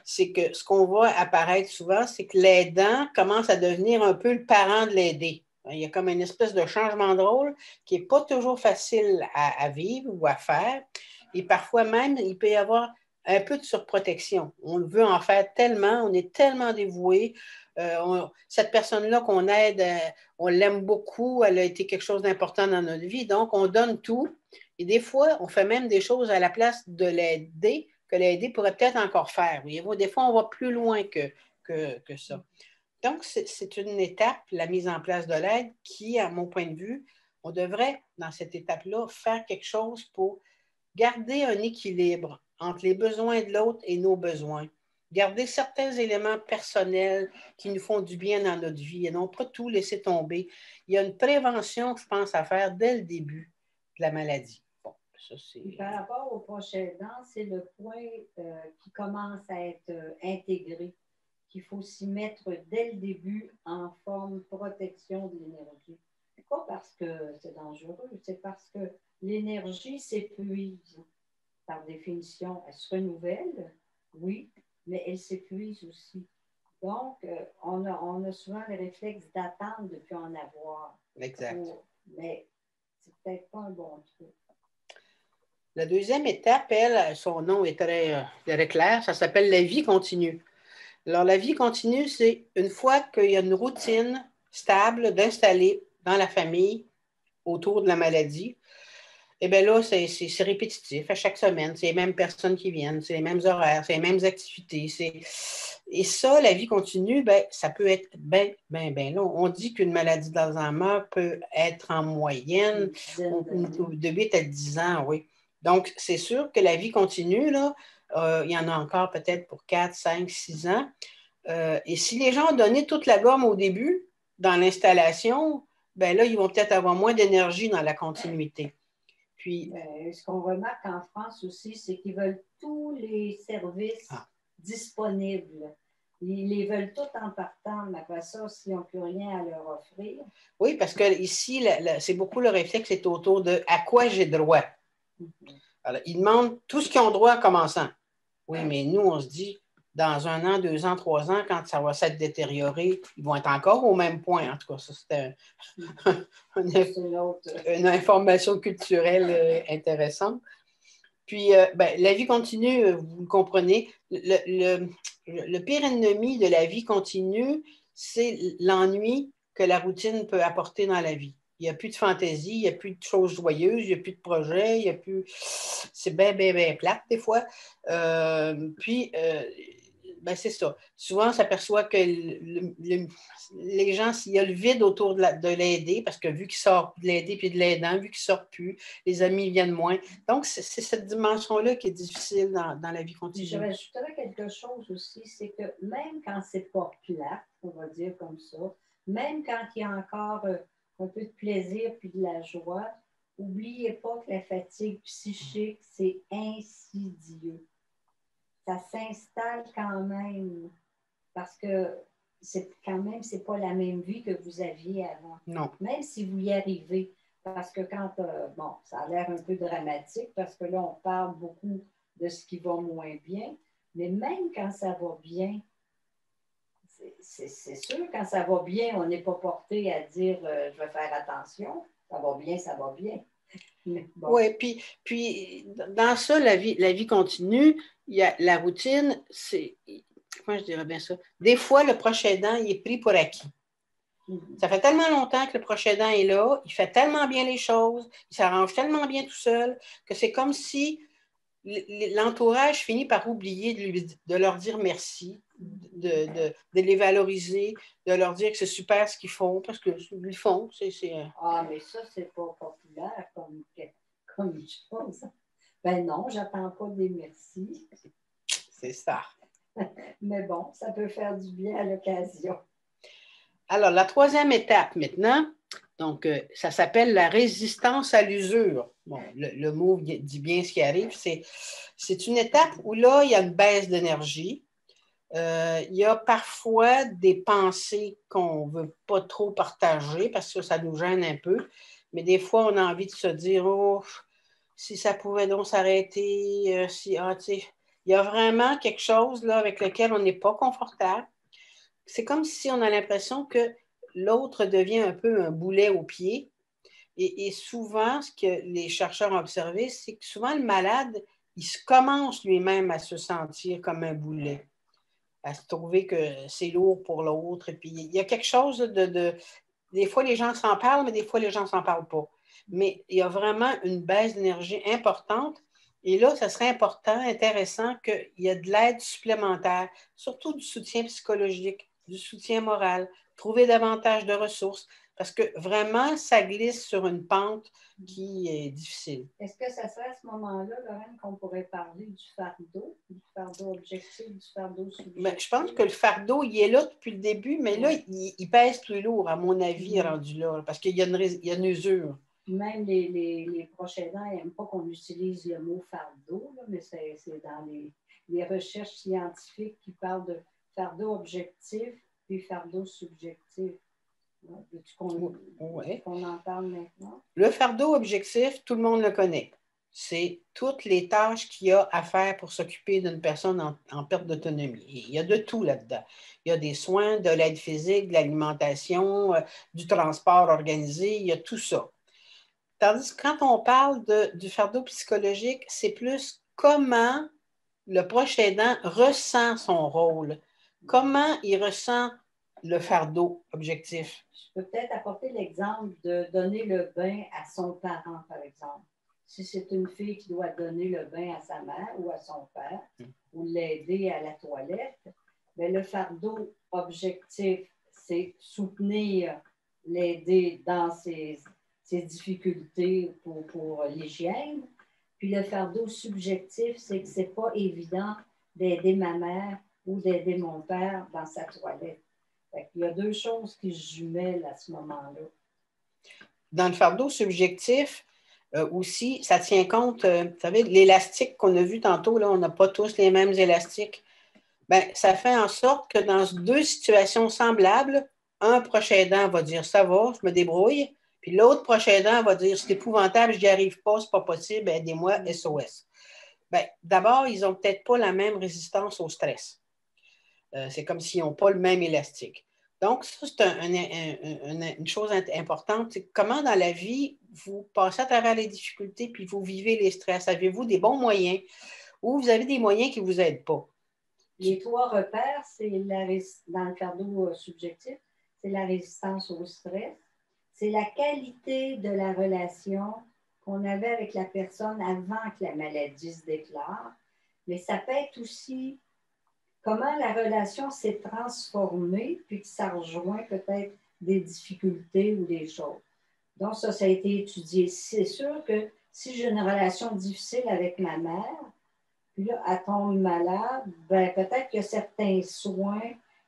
C'est que ce qu'on voit apparaître souvent, c'est que l'aidant commence à devenir un peu le parent de l'aidé. Il y a comme une espèce de changement de rôle qui n'est pas toujours facile à vivre ou à faire. Et parfois même, il peut y avoir un peu de surprotection. On veut en faire tellement, on est tellement dévoué. Cette personne-là qu'on aide, on l'aime beaucoup, elle a été quelque chose d'important dans notre vie, donc on donne tout. Et des fois, on fait même des choses à la place de l'aider, que l'aider pourrait peut-être encore faire. Voyez-vous, des fois, on va plus loin que ça. Donc, c'est une étape, la mise en place de l'aide, qui, à mon point de vue, on devrait, dans cette étape-là, faire quelque chose pour garder un équilibre entre les besoins de l'autre et nos besoins. Garder certains éléments personnels qui nous font du bien dans notre vie et non pas tout laisser tomber. Il y a une prévention, je pense, à faire dès le début de la maladie. Bon, ça, c'est... Par rapport au proche aidant, c'est le point qui commence à être intégré, qu'il faut s'y mettre dès le début en forme protection de l'énergie. Pas parce que c'est dangereux, c'est parce que l'énergie s'épuise. Par définition, elle se renouvelle, oui, mais elle s'épuise aussi. Donc, on a souvent le réflexe d'attendre de plus en avoir. Exact. Mais c'est peut-être pas un bon truc. La deuxième étape, elle, son nom est très clair, ça s'appelle la vie continue. Alors, la vie continue, c'est une fois qu'il y a une routine stable d'installer dans la famille autour de la maladie, eh bien là, c'est répétitif. À chaque semaine, c'est les mêmes personnes qui viennent, c'est les mêmes horaires, c'est les mêmes activités. Et ça, la vie continue, bien, ça peut être bien long. On dit qu'une maladie d'Alzheimer peut être en moyenne de 8 à 10 ans, oui. Donc, c'est sûr que la vie continue, là, il y en a encore peut-être pour 4, 5, 6 ans. Et si les gens ont donné toute la gomme au début, dans l'installation, bien là, ils vont peut-être avoir moins d'énergie dans la continuité. Puis, ce qu'on remarque en France aussi, c'est qu'ils veulent tous les services disponibles. Ils les veulent tout en partant, mais après ça, s'ils n'ont plus rien à leur offrir. Oui, parce que ici, c'est beaucoup le réflexe est autour de à quoi j'ai droit. Alors, ils demandent tout ce qu'ils ont droit en commençant. Oui, mais nous, on se dit, dans 1 an, 2 ans, 3 ans, quand ça va s'être détérioré, ils vont être encore au même point. En tout cas, ça, c'était une information culturelle intéressante. Puis, la vie continue, vous le comprenez, le pire ennemi de la vie continue, c'est l'ennui que la routine peut apporter dans la vie. Il n'y a plus de fantaisie, il n'y a plus de choses joyeuses, il n'y a plus de projets, il n'y a plus... C'est bien, bien, bien plate des fois. C'est ça. Souvent, on s'aperçoit que les gens, s'il y a le vide autour de l'aider, parce que vu qu'il sort de l'aider puis de l'aidant, vu qu'il ne sort plus, les amis viennent moins. Donc, c'est cette dimension-là qui est difficile dans la vie continue. Je rajouterais quelque chose aussi, c'est que même quand c'est pas plate, on va dire comme ça, même quand il y a encore un peu de plaisir puis de la joie, n'oubliez pas que la fatigue psychique, c'est insidieux. Ça s'installe quand même parce que c'est pas la même vie que vous aviez avant. Non. Même si vous y arrivez. Parce que quand, ça a l'air un peu dramatique parce que là, on parle beaucoup de ce qui va moins bien, mais même quand ça va bien, c'est sûr, quand ça va bien, on n'est pas porté à dire je vais faire attention, ça va bien, ça va bien. Bon. Oui, puis dans ça, la vie continue, il y a la routine, c'est, comment je dirais bien ça? Des fois, le proche aidant, il est pris pour acquis. Ça fait tellement longtemps que le proche aidant est là, il fait tellement bien les choses, il s'arrange tellement bien tout seul, que c'est comme si l'entourage finit par oublier de leur dire merci, de les valoriser, de leur dire que c'est super ce qu'ils font, parce qu'ils le font. Ah, mais ça, c'est pas populaire comme chose. Ben non, j'attends pas des merci. C'est ça. Mais bon, ça peut faire du bien à l'occasion. Alors, la 3e étape maintenant, donc ça s'appelle la résistance à l'usure. Bon, le mot dit bien ce qui arrive. C'est une étape où là, il y a une baisse d'énergie. Il y a parfois des pensées qu'on ne veut pas trop partager parce que ça nous gêne un peu. Mais des fois, on a envie de se dire, oh, si ça pouvait donc s'arrêter, il y a vraiment quelque chose là, avec lequel on n'est pas confortable. C'est comme si on a l'impression que l'autre devient un peu un boulet au pied. Et souvent, ce que les chercheurs ont observé, c'est que souvent, le malade, il commence lui-même à se sentir comme un boulet, à se trouver que c'est lourd pour l'autre. Et puis, il y a quelque chose des fois, les gens s'en parlent, mais des fois, les gens ne s'en parlent pas. Mais il y a vraiment une baisse d'énergie importante. Et là, ça serait important, intéressant qu'il y ait de l'aide supplémentaire, surtout du soutien psychologique, du soutien moral, trouver davantage de ressources, parce que vraiment, ça glisse sur une pente qui est difficile. Est-ce que ça serait à ce moment-là, Lorraine, qu'on pourrait parler du fardeau objectif, du fardeau subjectif? Ben, je pense que le fardeau, il est là depuis le début, mais là, il pèse plus lourd, à mon avis, rendu là, parce qu'il y a une usure. Même les proches aidants n'aiment pas qu'on utilise le mot fardeau, là, mais c'est dans les recherches scientifiques qui parlent de fardeau objectif et fardeau subjectif. Veux-tu qu'on en parle maintenant? Le fardeau objectif, tout le monde le connaît. C'est toutes les tâches qu'il y a à faire pour s'occuper d'une personne en perte d'autonomie. Il y a de tout là-dedans. Il y a des soins, de l'aide physique, de l'alimentation, du transport organisé, il y a tout ça. Tandis que quand on parle du fardeau psychologique, c'est plus comment le proche aidant ressent son rôle, comment il ressent le fardeau objectif. Je peux peut-être apporter l'exemple de donner le bain à son parent, par exemple. Si c'est une fille qui doit donner le bain à sa mère ou à son père, ou l'aider à la toilette, bien, le fardeau objectif, c'est soutenir, l'aider dans ses difficultés pour l'hygiène. Puis le fardeau subjectif, c'est que c'est pas évident d'aider ma mère ou d'aider mon père dans sa toilette. Il y a deux choses qui se jumellent à ce moment-là. Dans le fardeau subjectif, aussi, ça tient compte, vous savez, l'élastique qu'on a vu tantôt, là, on n'a pas tous les mêmes élastiques. Bien, ça fait en sorte que dans deux situations semblables, un proche aidant va dire ça va, je me débrouille, puis l'autre proche aidant va dire c'est épouvantable, je n'y arrive pas, c'est pas possible, aidez-moi, SOS. Bien, d'abord, ils n'ont peut-être pas la même résistance au stress. C'est comme s'ils n'ont pas le même élastique. Donc, ça, c'est une chose importante. C'est comment dans la vie, vous passez à travers les difficultés puis vous vivez les stress. Avez-vous des bons moyens ou vous avez des moyens qui ne vous aident pas? Les 3 repères, c'est dans le fardeau subjectif, c'est la résistance au stress, c'est la qualité de la relation qu'on avait avec la personne avant que la maladie se déclare, mais ça peut être aussi comment la relation s'est transformée, puis que ça rejoint peut-être des difficultés ou des choses. Donc, ça a été étudié. C'est sûr que si j'ai une relation difficile avec ma mère, puis là, elle tombe malade, ben, peut-être qu'il y a certains soins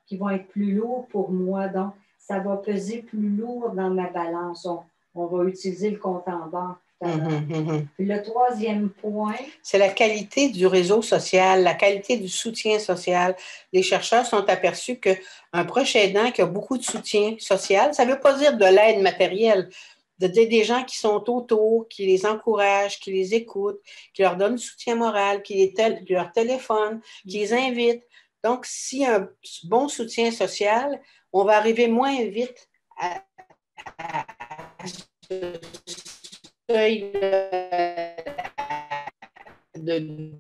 qui vont être plus lourds pour moi. Donc, ça va peser plus lourd dans ma balance. On va utiliser le compte en banque tout à l'heure. Puis le 3e point... C'est la qualité du réseau social, la qualité du soutien social. Les chercheurs sont aperçus qu'un proche aidant qui a beaucoup de soutien social, ça ne veut pas dire de l'aide matérielle, des gens qui sont autour, qui les encouragent, qui les écoutent, qui leur donnent du soutien moral, qui leur téléphonent, qui les invitent. Donc, s'il y a un bon soutien social, on va arriver moins vite à ce seuil de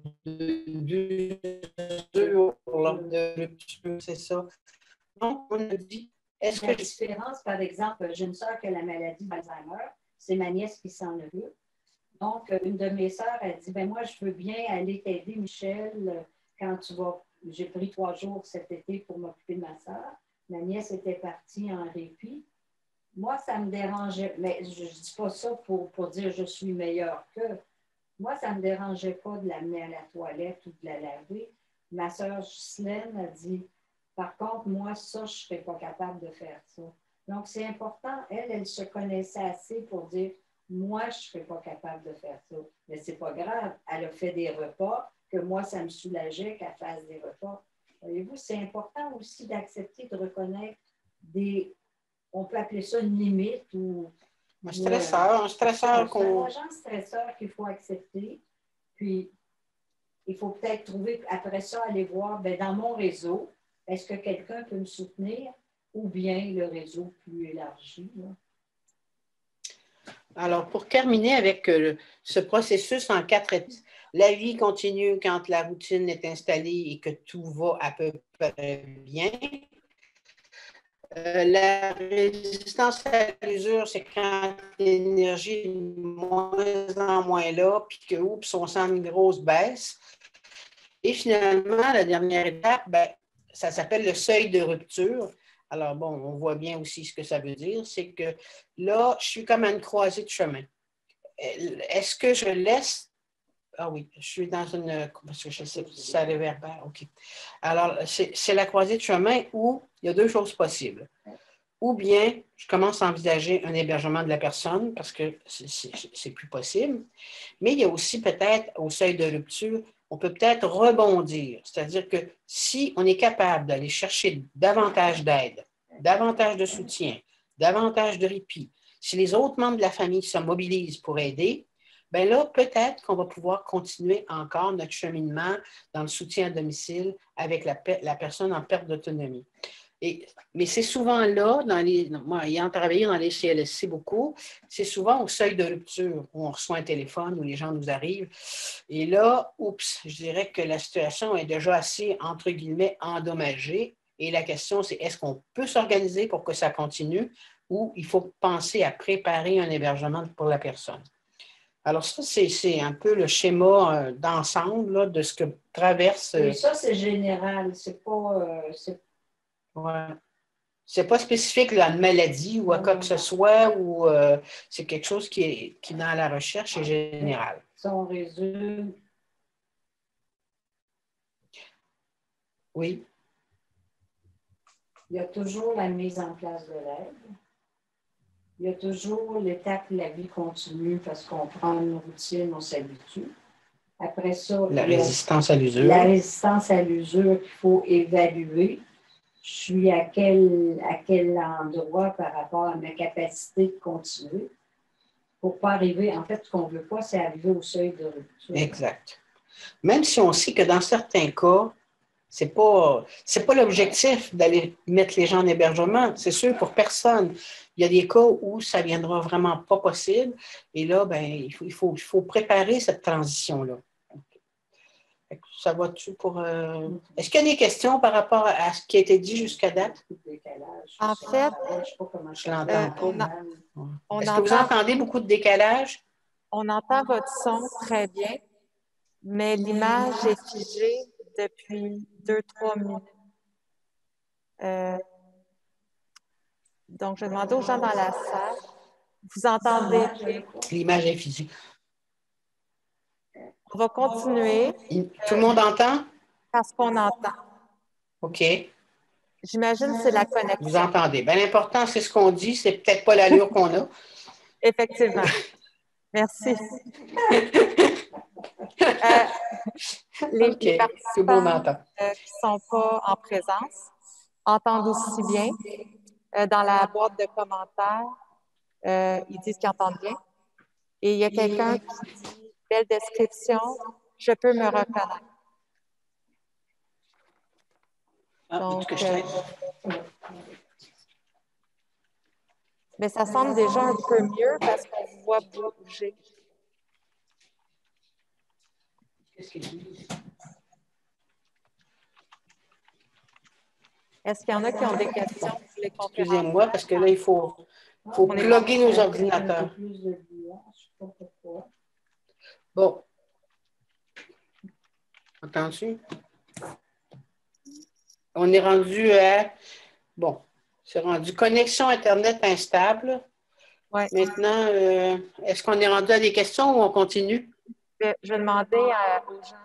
rupture, c'est ça. Donc, on a dit, est-ce que... La différence, par exemple, j'ai une sœur qui a la maladie d'Alzheimer, c'est ma nièce qui s'en occupe. Donc, une de mes sœurs a dit, ben moi, je veux bien aller t'aider, Michel, quand tu vas... J'ai pris 3 jours cet été pour m'occuper de ma sœur. Ma nièce était partie en répit. Moi, ça me dérangeait, mais je ne dis pas ça pour dire je suis meilleure que. Moi, ça ne me dérangeait pas de l'amener à la toilette ou de la laver. Ma sœur Ghislaine a dit, par contre, moi, ça, je ne serais pas capable de faire ça. Donc, c'est important. Elle se connaissait assez pour dire, moi, je ne serais pas capable de faire ça. Mais ce n'est pas grave. Elle a fait des repas que moi, ça me soulageait qu'elle fasse des repas. Voyez-vous, c'est important aussi d'accepter, de reconnaître on peut appeler ça une limite ou... Un stresseur. C'est un agent stresseur qu'il faut accepter. Puis, il faut peut-être trouver, après ça, aller voir, bien, dans mon réseau, est-ce que quelqu'un peut me soutenir ou bien le réseau plus élargi? Là? Alors, pour terminer avec ce processus en 4 étapes, la vie continue quand la routine est installée et que tout va à peu près bien. La résistance à l'usure, c'est quand l'énergie est de moins en moins là, puis que, oups, on sent une grosse baisse. Et finalement, la dernière étape, ben, ça s'appelle le seuil de rupture. Alors, bon, on voit bien aussi ce que ça veut dire. C'est que là, je suis comme à une croisée de chemin. Est-ce que je laisse... Ah oui, je suis dans une... Parce que je sais, ça réverbère, OK. Alors, c'est la croisée de chemin où il y a 2 choses possibles. Ou bien, je commence à envisager un hébergement de la personne parce que c'est plus possible. Mais il y a aussi peut-être, au seuil de rupture, on peut peut-être rebondir. C'est-à-dire que si on est capable d'aller chercher davantage d'aide, davantage de soutien, davantage de répit, si les autres membres de la famille se mobilisent pour aider, bien là, peut-être qu'on va pouvoir continuer encore notre cheminement dans le soutien à domicile avec la personne en perte d'autonomie. Mais c'est souvent là, moi, ayant travaillé dans les CLSC beaucoup, c'est souvent au seuil de rupture où on reçoit un téléphone, où les gens nous arrivent. Et là, oups, je dirais que la situation est déjà assez, entre guillemets, endommagée. Et la question, c'est est-ce qu'on peut s'organiser pour que ça continue ou il faut penser à préparer un hébergement pour la personne? Alors ça, c'est un peu le schéma d'ensemble là, de ce que traverse... Oui, ça, c'est général. C'est pas... Ouais. C'est pas spécifique à une maladie ou à quoi que ce soit, ou c'est quelque chose qui, dans la recherche, est général. Si on résume. Oui. Il y a toujours la mise en place de l'aide. Il y a toujours l'étape où la vie continue parce qu'on prend une routine, on s'habitue. Après ça, La il y a résistance à l'usure. la résistance à l'usure qu'il faut évaluer. Je suis à quel endroit par rapport à ma capacité de continuer pour ne pas arriver. En fait, ce qu'on ne veut pas, c'est arriver au seuil de rupture. Exact. Même si on sait que dans certains cas, c'est pas l'objectif d'aller mettre les gens en hébergement. C'est sûr, pour personne. Il y a des cas où ça ne viendra vraiment pas possible. Et là, ben, il faut préparer cette transition-là. Ça va-tu pour... Est-ce qu'il y a des questions par rapport à ce qui a été dit jusqu'à date? En fait, Je l'entends pas. on Est-ce que vous entend, entendez beaucoup de décalage? on entend votre son très bien, mais l'image est figée depuis 2-3 minutes. Donc, je demande aux gens dans la salle, vous entendez bien? L'image est physique. On va continuer Tout le monde entend? parce qu'on entend. OK. J'imagine que c'est la Vous connexion. entendez. Bien, l'important, c'est ce qu'on dit. C'est peut-être pas l'allure qu'on a. Effectivement. Merci. Les OK. Tout le monde participants entend. qui ne sont pas en présence entendent aussi bien. Dans la boîte de commentaires, ils disent qu'ils entendent bien. Et il y a quelqu'un qui dit « Belle description, je peux me reconnaître. » Donc, mais ça semble déjà un peu mieux parce qu'on vous voit bouger. Est-ce qu'il y en a qui ont des questions pour les conférences? Excusez-moi, parce que là, il faut plugger nos ordinateurs. Bon. Entends-tu? On est rendu à... Bon, c'est rendu connexion Internet instable. Ouais. Maintenant, est-ce qu'on est rendu à des questions ou on continue? Je vais demander aux gens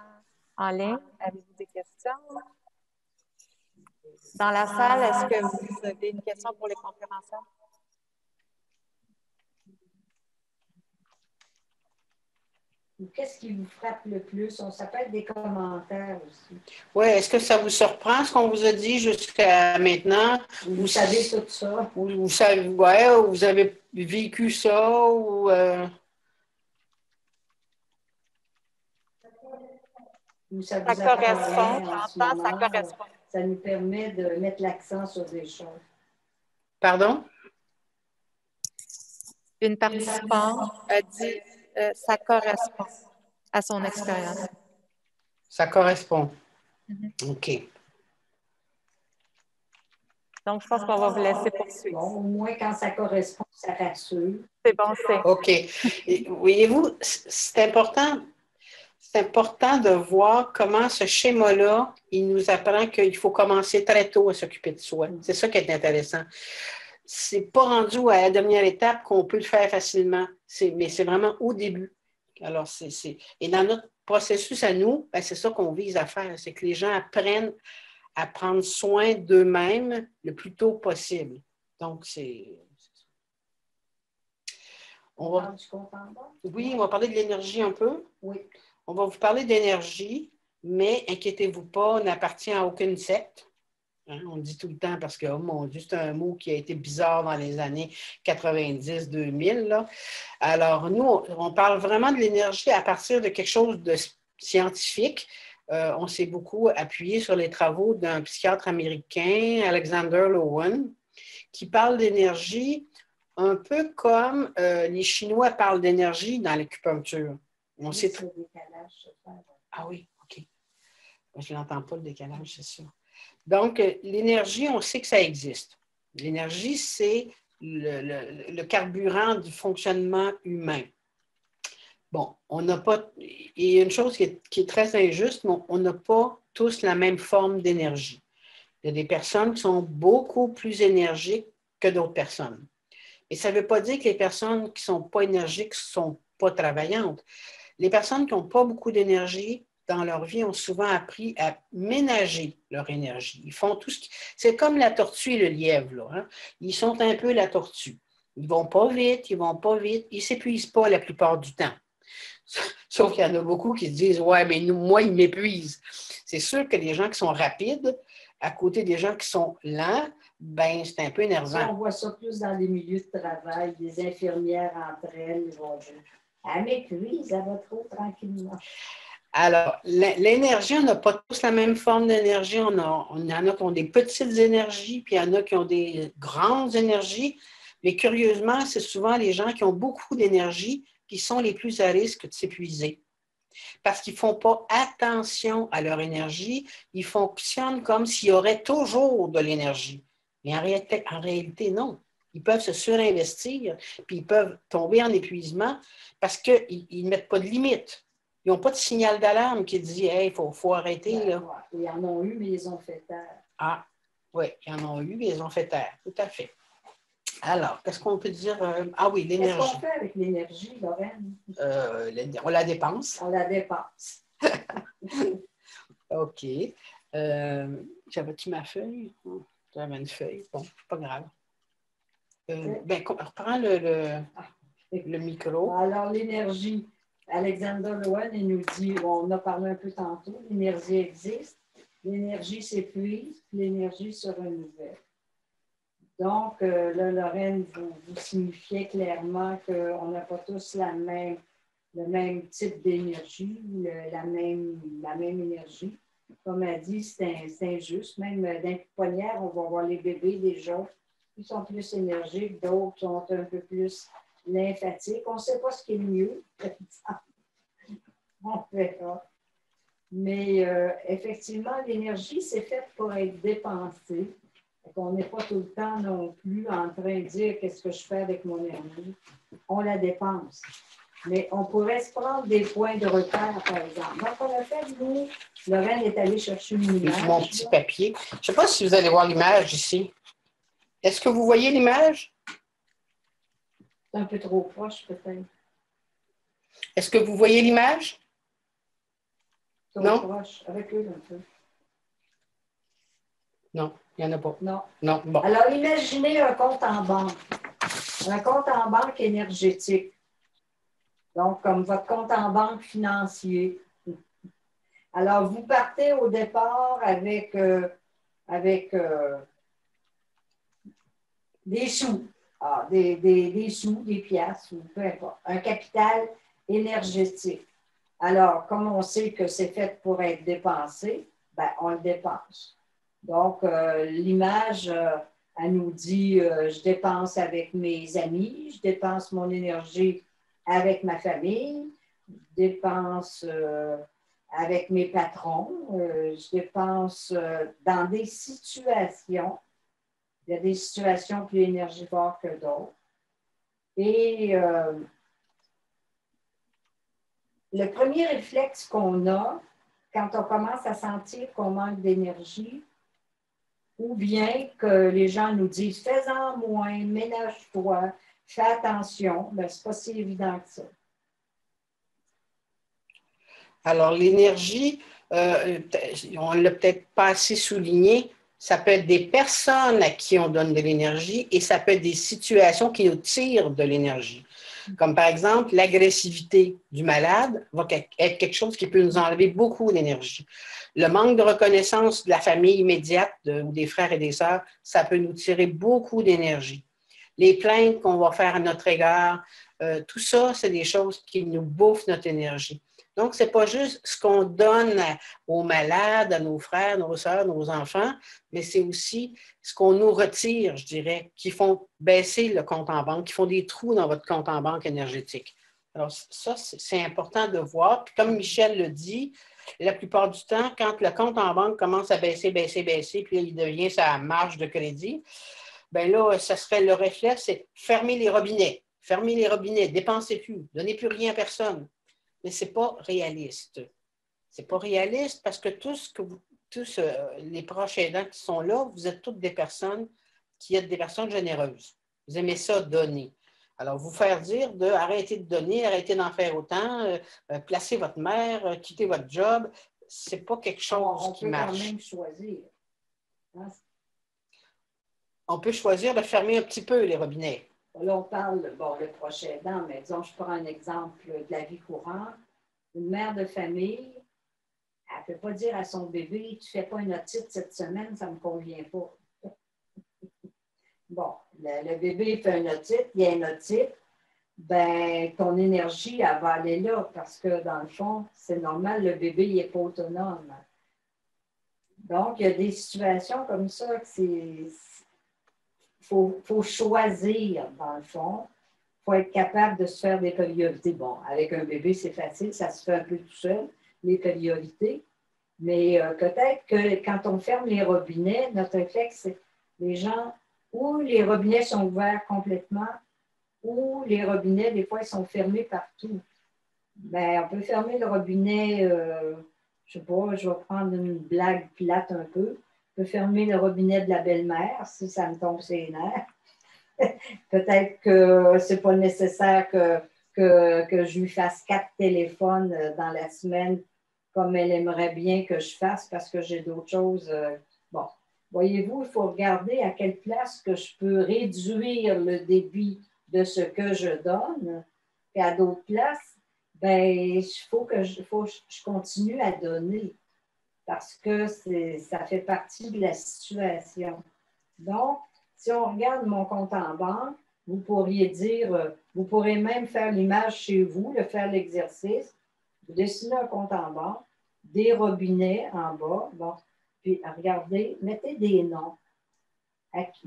en ligne, avez-vous des questions? Dans la salle, est-ce que vous avez une question pour les conférenciers? Qu'est-ce qui vous frappe le plus? Ça peut être des commentaires aussi. Oui, est-ce que ça vous surprend ce qu'on vous a dit jusqu'à maintenant? Vous savez tout ça? Vous savez, ouais, ou vous avez vécu ça ou... Ça correspond, j'entends, ça correspond. Ça nous permet de mettre l'accent sur des choses. Pardon? Une participante a dit ça correspond à son expérience. Ça correspond. OK. Donc, je pense qu'on va vous laisser poursuivre. Bon, au moins, quand ça correspond, ça rassure. C'est bon, c'est. OK. Et, voyez-vous, c'est important de voir comment ce schéma-là, il nous apprend qu'il faut commencer très tôt à s'occuper de soi. C'est ça qui est intéressant. C'est pas rendu à la dernière étape qu'on peut le faire facilement, mais c'est vraiment au début. Alors, et dans notre processus à nous, ben, c'est ça qu'on vise à faire, c'est que les gens apprennent à prendre soin d'eux-mêmes le plus tôt possible. Donc, Oui, on va parler de l'énergie un peu. Oui. On va vous parler d'énergie, mais inquiétez-vous pas, on n'appartient à aucune secte. Hein, on le dit tout le temps parce que, oh mon Dieu, c'est un mot qui a été bizarre dans les années 90-2000. Alors, nous, on parle vraiment de l'énergie à partir de quelque chose de scientifique. On s'est beaucoup appuyé sur les travaux d'un psychiatre américain, Alexander Lowen, qui parle d'énergie un peu comme les Chinois parlent d'énergie dans l'acupuncture. On sait tout. Ah oui, OK. Je ne l'entends pas, le décalage, c'est sûr. Donc, l'énergie, on sait que ça existe. L'énergie, c'est le carburant du fonctionnement humain. Bon, on n'a pas... Il y a une chose qui est très injuste, mais on n'a pas tous la même forme d'énergie. Il y a des personnes qui sont beaucoup plus énergiques que d'autres personnes. Et ça ne veut pas dire que les personnes qui ne sont pas énergiques ne sont pas travaillantes. Les personnes qui n'ont pas beaucoup d'énergie dans leur vie ont souvent appris à ménager leur énergie. Ils font tout ce qui... C'est comme la tortue et le lièvre, là, hein? Ils sont un peu la tortue. Ils ne vont pas vite, ils ne s'épuisent pas la plupart du temps. Sauf qu'il y en a beaucoup qui se disent « Ouais, mais moi, il m'épuise. » C'est sûr que les gens qui sont rapides, à côté des gens qui sont lents, ben c'est un peu énervant. Si on voit ça plus dans les milieux de travail, des infirmières entre elles, ils vont dire « Elle m'épuise, elle va trop tranquillement. » Alors, l'énergie, on n'a pas tous la même forme d'énergie. Il y en a qui ont des petites énergies, puis il y en a qui ont des grandes énergies. Mais curieusement, c'est souvent les gens qui ont beaucoup d'énergie qui sont les plus à risque de s'épuiser. Parce qu'ils ne font pas attention à leur énergie, ils fonctionnent comme s'il y aurait toujours de l'énergie. Mais en réalité, non. Ils peuvent se surinvestir, puis ils peuvent tomber en épuisement parce qu'ils ne mettent pas de limite. Ils n'ont pas de signal d'alarme qui dit « Hey, il faut arrêter. » là. Ils en ont eu, mais ils ont fait taire. Ah, oui, ils en ont eu, mais ils ont fait taire. Tout à fait. Alors, qu'est-ce qu'on peut dire? Ah oui, l'énergie. Qu'est-ce qu'on fait avec l'énergie, Lorraine? On la dépense. On la dépense. OK. J'avais-tu ma feuille? J'avais une feuille. Bon, c'est pas grave. Reprends le micro. Alors, l'énergie. Alexander Lowen, il nous dit, on en a parlé un peu tantôt, l'énergie existe, l'énergie s'épuise, l'énergie se renouvelle. Donc, là, Lorraine, vous signifiez clairement qu'on n'a pas tous le même type d'énergie, la même énergie. Comme elle dit, c'est injuste. Même dans les pouponnières, on va voir les bébés déjà qui sont plus énergiques, d'autres sont un peu plus lymphatiques. On ne sait pas ce qui est le mieux. On verra. Mais effectivement, l'énergie, c'est fait pour être dépensée. On n'est pas tout le temps non plus en train de dire qu'est-ce que je fais avec mon énergie. On la dépense. Mais on pourrait se prendre des points de repère, par exemple. Donc, on a fait, nous, Lorraine est allée chercher une image. Mon petit papier. Je ne sais pas si vous allez voir l'image ici. Est-ce que vous voyez l'image? C'est un peu trop proche, peut-être. Est-ce que vous voyez l'image? Trop proche. Avec eux, un peu. Non, il n'y en a pas. Non. Non, bon. Alors, imaginez un compte en banque. Un compte en banque énergétique. Donc, comme votre compte en banque financier. Alors, vous partez au départ avec des sous, des sous, des piastres, ou peu importe, un capital énergétique. Alors, comme on sait que c'est fait pour être dépensé, ben, on le dépense. Donc, l'image, elle nous dit, je dépense avec mes amis, je dépense mon énergie avec ma famille, je dépense avec mes patrons, je dépense dans des situations. Il y a des situations plus énergivores que d'autres. Et le premier réflexe qu'on a quand on commence à sentir qu'on manque d'énergie, ou bien que les gens nous disent « fais-en moins, ménage-toi, fais attention », bien, ce n'est pas si évident que ça. Alors, l'énergie, on ne l'a peut-être pas assez souligné, ça peut être des personnes à qui on donne de l'énergie et ça peut être des situations qui nous tirent de l'énergie. Comme par exemple, l'agressivité du malade va être quelque chose qui peut nous enlever beaucoup d'énergie. Le manque de reconnaissance de la famille immédiate ou des frères et des sœurs, ça peut nous tirer beaucoup d'énergie. Les plaintes qu'on va faire à notre égard, tout ça, c'est des choses qui nous bouffent notre énergie. Donc, ce n'est pas juste ce qu'on donne aux malades, à nos frères, nos sœurs, nos enfants, mais c'est aussi ce qu'on nous retire, je dirais, qui font baisser le compte en banque, qui font des trous dans votre compte en banque énergétique. Alors, ça, c'est important de voir. Puis comme Michel le dit, la plupart du temps, quand le compte en banque commence à baisser, puis là, il devient sa marge de crédit, bien là, ça serait le réflexe, c'est fermer les robinets. Fermer les robinets, dépensez plus, donnez plus rien à personne. Mais ce n'est pas réaliste. Ce n'est pas réaliste parce que tous les proches aidants qui sont là, vous êtes toutes des personnes qui êtes des personnes généreuses. Vous aimez ça, donner. Alors, vous faire dire d'arrêter de donner, arrêter d'en faire autant, placer votre mère, quitter votre job, ce n'est pas quelque chose qui marche. On peut quand même choisir. Hein? On peut choisir de fermer un petit peu les robinets. Là, on parle, bon, le prochain aidant, mais disons, je prends un exemple de la vie courante. Une mère de famille, elle ne peut pas dire à son bébé, tu ne fais pas une otite cette semaine, ça ne me convient pas. Bon, le bébé fait une otite, il y a une otite, ben ton énergie, elle va aller là, parce que dans le fond, c'est normal, le bébé, il n'est pas autonome. Donc, il y a des situations comme ça que faut choisir, dans le fond. Il faut être capable de se faire des priorités. Bon, avec un bébé, c'est facile, ça se fait un peu tout seul, les priorités. Mais peut-être que quand on ferme les robinets, notre réflexe, c'est les gens, où les robinets sont ouverts complètement, ou les robinets, des fois, ils sont fermés partout. Bien, on peut fermer le robinet, je ne sais pas, je vais prendre une blague plate un peu. On peut fermer le robinet de la belle-mère si ça me tombe sur les nerfs. Peut-être que ce n'est pas nécessaire que je lui fasse 4 téléphones dans la semaine comme elle aimerait bien que je fasse parce que j'ai d'autres choses. Bon, voyez-vous, il faut regarder à quelle place que je peux réduire le débit de ce que je donne. Et à d'autres places, ben, il faut que je continue à donner parce que ça fait partie de la situation. Donc, si on regarde mon compte en banque, vous pourriez dire, vous pourrez même faire l'image chez vous, faire l'exercice. Vous dessinez un compte en banque, des robinets en bas, bon, puis regardez, mettez des noms,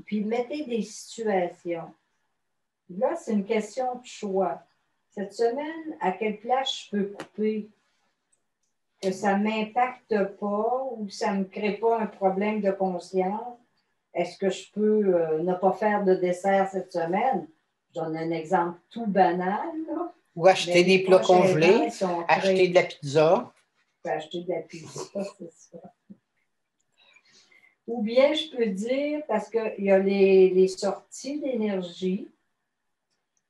puis mettez des situations. Là, c'est une question de choix. Cette semaine, à quelle place je peux couper? Que ça ne m'impacte pas ou que ça ne me crée pas un problème de conscience? Est-ce que je peux ne pas faire de dessert cette semaine? Je donne un exemple tout banal. Là. Ou acheter des plats congelés, acheter de la pizza. Je peux acheter de la pizza, c'est ça. Ou bien je peux dire, parce qu'il y a les sorties d'énergie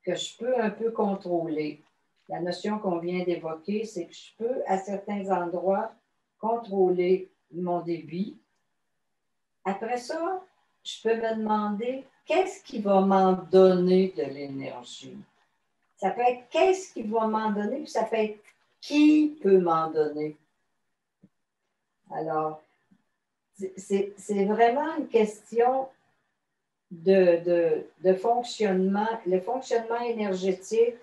que je peux un peu contrôler. La notion qu'on vient d'évoquer, c'est que je peux, à certains endroits, contrôler mon débit. Après ça, je peux me demander qu'est-ce qui va m'en donner de l'énergie. Ça peut être qu'est-ce qui va m'en donner, puis ça peut être qui peut m'en donner. Alors, c'est vraiment une question de fonctionnement. Le fonctionnement énergétique,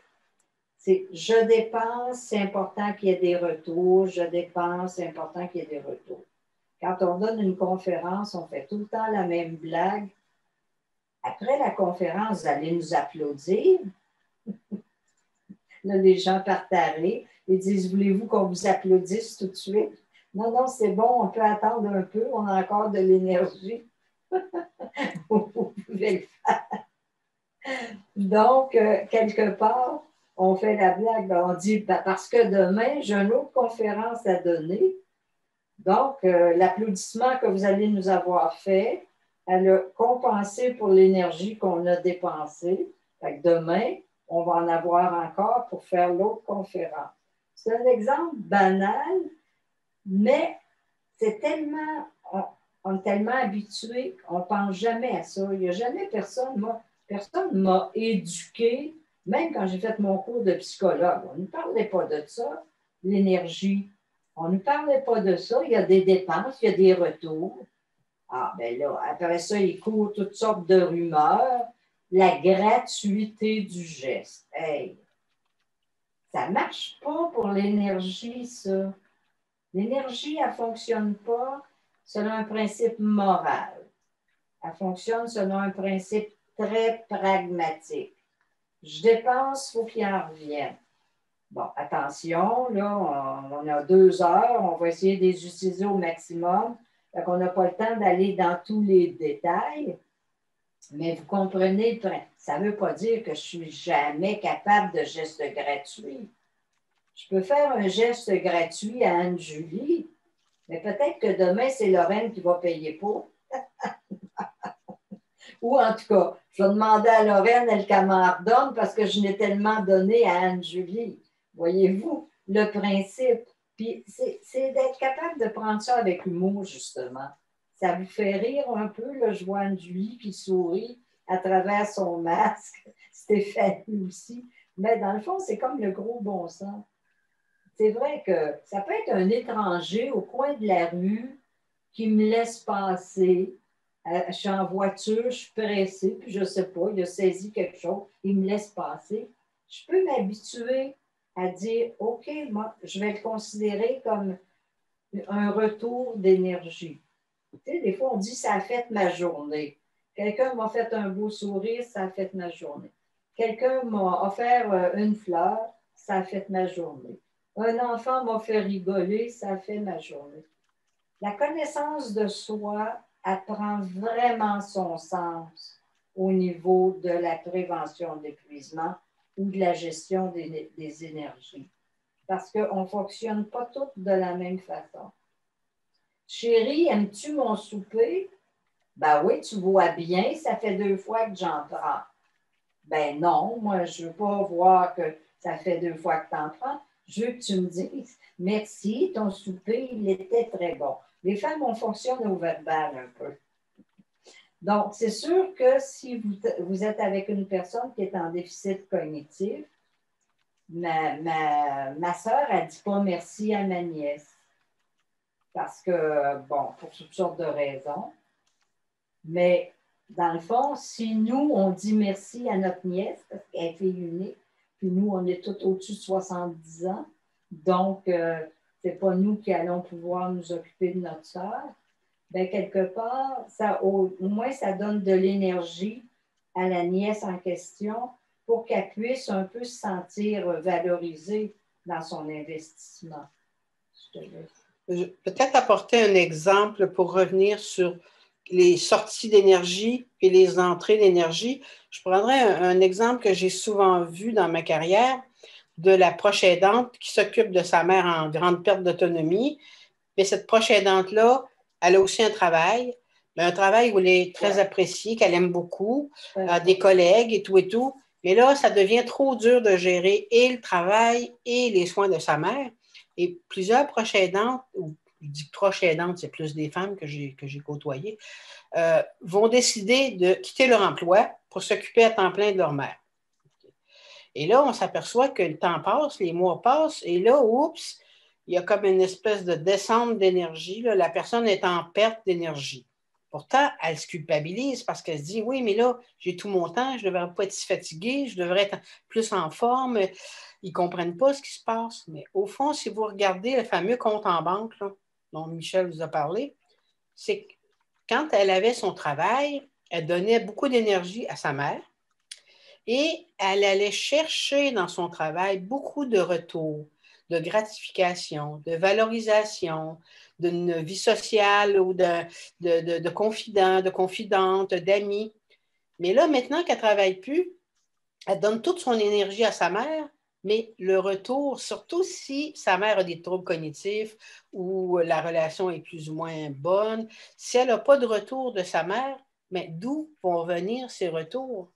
c'est je dépense, c'est important qu'il y ait des retours. Je dépense, c'est important qu'il y ait des retours. Quand on donne une conférence, on fait tout le temps la même blague. Après la conférence, vous allez nous applaudir. Là, les gens partent à rire et disent, voulez-vous qu'on vous applaudisse tout de suite? Non, non, c'est bon, on peut attendre un peu, on a encore de l'énergie. Vous pouvez le faire. Donc, quelque part, on fait la blague, on dit, parce que demain, j'ai une autre conférence à donner. Donc, l'applaudissement que vous allez nous avoir fait, elle a compensé pour l'énergie qu'on a dépensée. Fait que demain, on va en avoir encore pour faire l'autre conférence. C'est un exemple banal, mais c'est tellement, on est tellement habitué qu'on ne pense jamais à ça. Il n'y a jamais personne m'a éduqué, même quand j'ai fait mon cours de psychologue. On ne parlait pas de ça, l'énergie. On ne parlait pas de ça. Il y a des dépenses, il y a des retours. Ah, ben là, après ça, il court toutes sortes de rumeurs. La gratuité du geste. Hey, ça ne marche pas pour l'énergie, ça. L'énergie, elle ne fonctionne pas selon un principe moral. Elle fonctionne selon un principe très pragmatique. Je dépense, il faut qu'il en revienne. Bon, attention, là, on a 2 heures, on va essayer de les utiliser au maximum. Donc, on n'a pas le temps d'aller dans tous les détails. Mais vous comprenez, ça ne veut pas dire que je ne suis jamais capable de gestes gratuits. Je peux faire un geste gratuit à Anne-Julie, mais peut-être que demain, c'est Lorraine qui va payer pour. Ou en tout cas, je vais demander à Lorraine, qu'elle m'en redonne parce que je n'ai tellement donné à Anne-Julie. Voyez-vous, le principe. Puis c'est d'être capable de prendre ça avec humour, justement. Ça vous fait rire un peu, là, je vois Anne-Julie qui sourit à travers son masque. Stéphanie aussi. Mais dans le fond, c'est comme le gros bon sens. C'est vrai que ça peut être un étranger au coin de la rue qui me laisse passer. Je suis en voiture, je suis pressée, puis je ne sais pas, il a saisi quelque chose, il me laisse passer. Je peux m'habituer à dire, OK, moi, je vais le considérer comme un retour d'énergie. Tu sais, des fois, on dit, ça a fait ma journée. Quelqu'un m'a fait un beau sourire, ça a fait ma journée. Quelqu'un m'a offert une fleur, ça a fait ma journée. Un enfant m'a fait rigoler, ça a fait ma journée. La connaissance de soi apprend vraiment son sens au niveau de la prévention de l'épuisement ou de la gestion des énergies. Parce qu'on ne fonctionne pas toutes de la même façon. Chérie, aimes-tu mon souper? Ben oui, tu vois bien, ça fait 2 fois que j'en prends. Ben non, moi, je ne veux pas voir que ça fait 2 fois que tu en prends. Je veux que tu me dises, merci, ton souper, il était très bon. Les femmes, on fonctionne au verbal un peu. Donc, c'est sûr que si vous êtes avec une personne qui est en déficit cognitif, ma soeur, elle ne dit pas merci à ma nièce. Parce que, bon, pour toutes sortes de raisons. Mais, dans le fond, si nous, on dit merci à notre nièce, parce qu'elle est fille unique, puis nous, on est tout au-dessus de 70 ans, donc, c'est pas nous qui allons pouvoir nous occuper de notre soeur, bien, quelque part, ça, au moins, ça donne de l'énergie à la nièce en question pour qu'elle puisse un peu se sentir valorisée dans son investissement. Je te laisse. Peut-être apporter un exemple pour revenir sur les sorties d'énergie et les entrées d'énergie. Je prendrais un exemple que j'ai souvent vu dans ma carrière de la proche aidante qui s'occupe de sa mère en grande perte d'autonomie. Mais cette proche aidante-là, elle a aussi un travail où elle est très appréciée, qu'elle aime beaucoup, des collègues et tout et tout. Mais là, ça devient trop dur de gérer et le travail et les soins de sa mère. Et plusieurs proches aidantes, ou je dis proches aidantes, c'est plus des femmes que j'ai côtoyées, vont décider de quitter leur emploi pour s'occuper à temps plein de leur mère. Et là, on s'aperçoit que le temps passe, les mois passent, et là, oups, il y a comme une espèce de descente d'énergie. Là. La personne est en perte d'énergie. Pourtant, elle se culpabilise parce qu'elle se dit, oui, mais là, j'ai tout mon temps, je ne devrais pas être si fatiguée, je devrais être plus en forme. Ils ne comprennent pas ce qui se passe. Mais au fond, si vous regardez le fameux compte en banque là, dont Michel vous a parlé, c'est que quand elle avait son travail, elle donnait beaucoup d'énergie à sa mère et elle allait chercher dans son travail beaucoup de retours, de gratification, de valorisation, d'une vie sociale ou de confidents, de confidentes, d'amis. Mais là, maintenant qu'elle ne travaille plus, elle donne toute son énergie à sa mère, mais le retour, surtout si sa mère a des troubles cognitifs ou la relation est plus ou moins bonne, si elle n'a pas de retour de sa mère, mais d'où vont venir ces retours?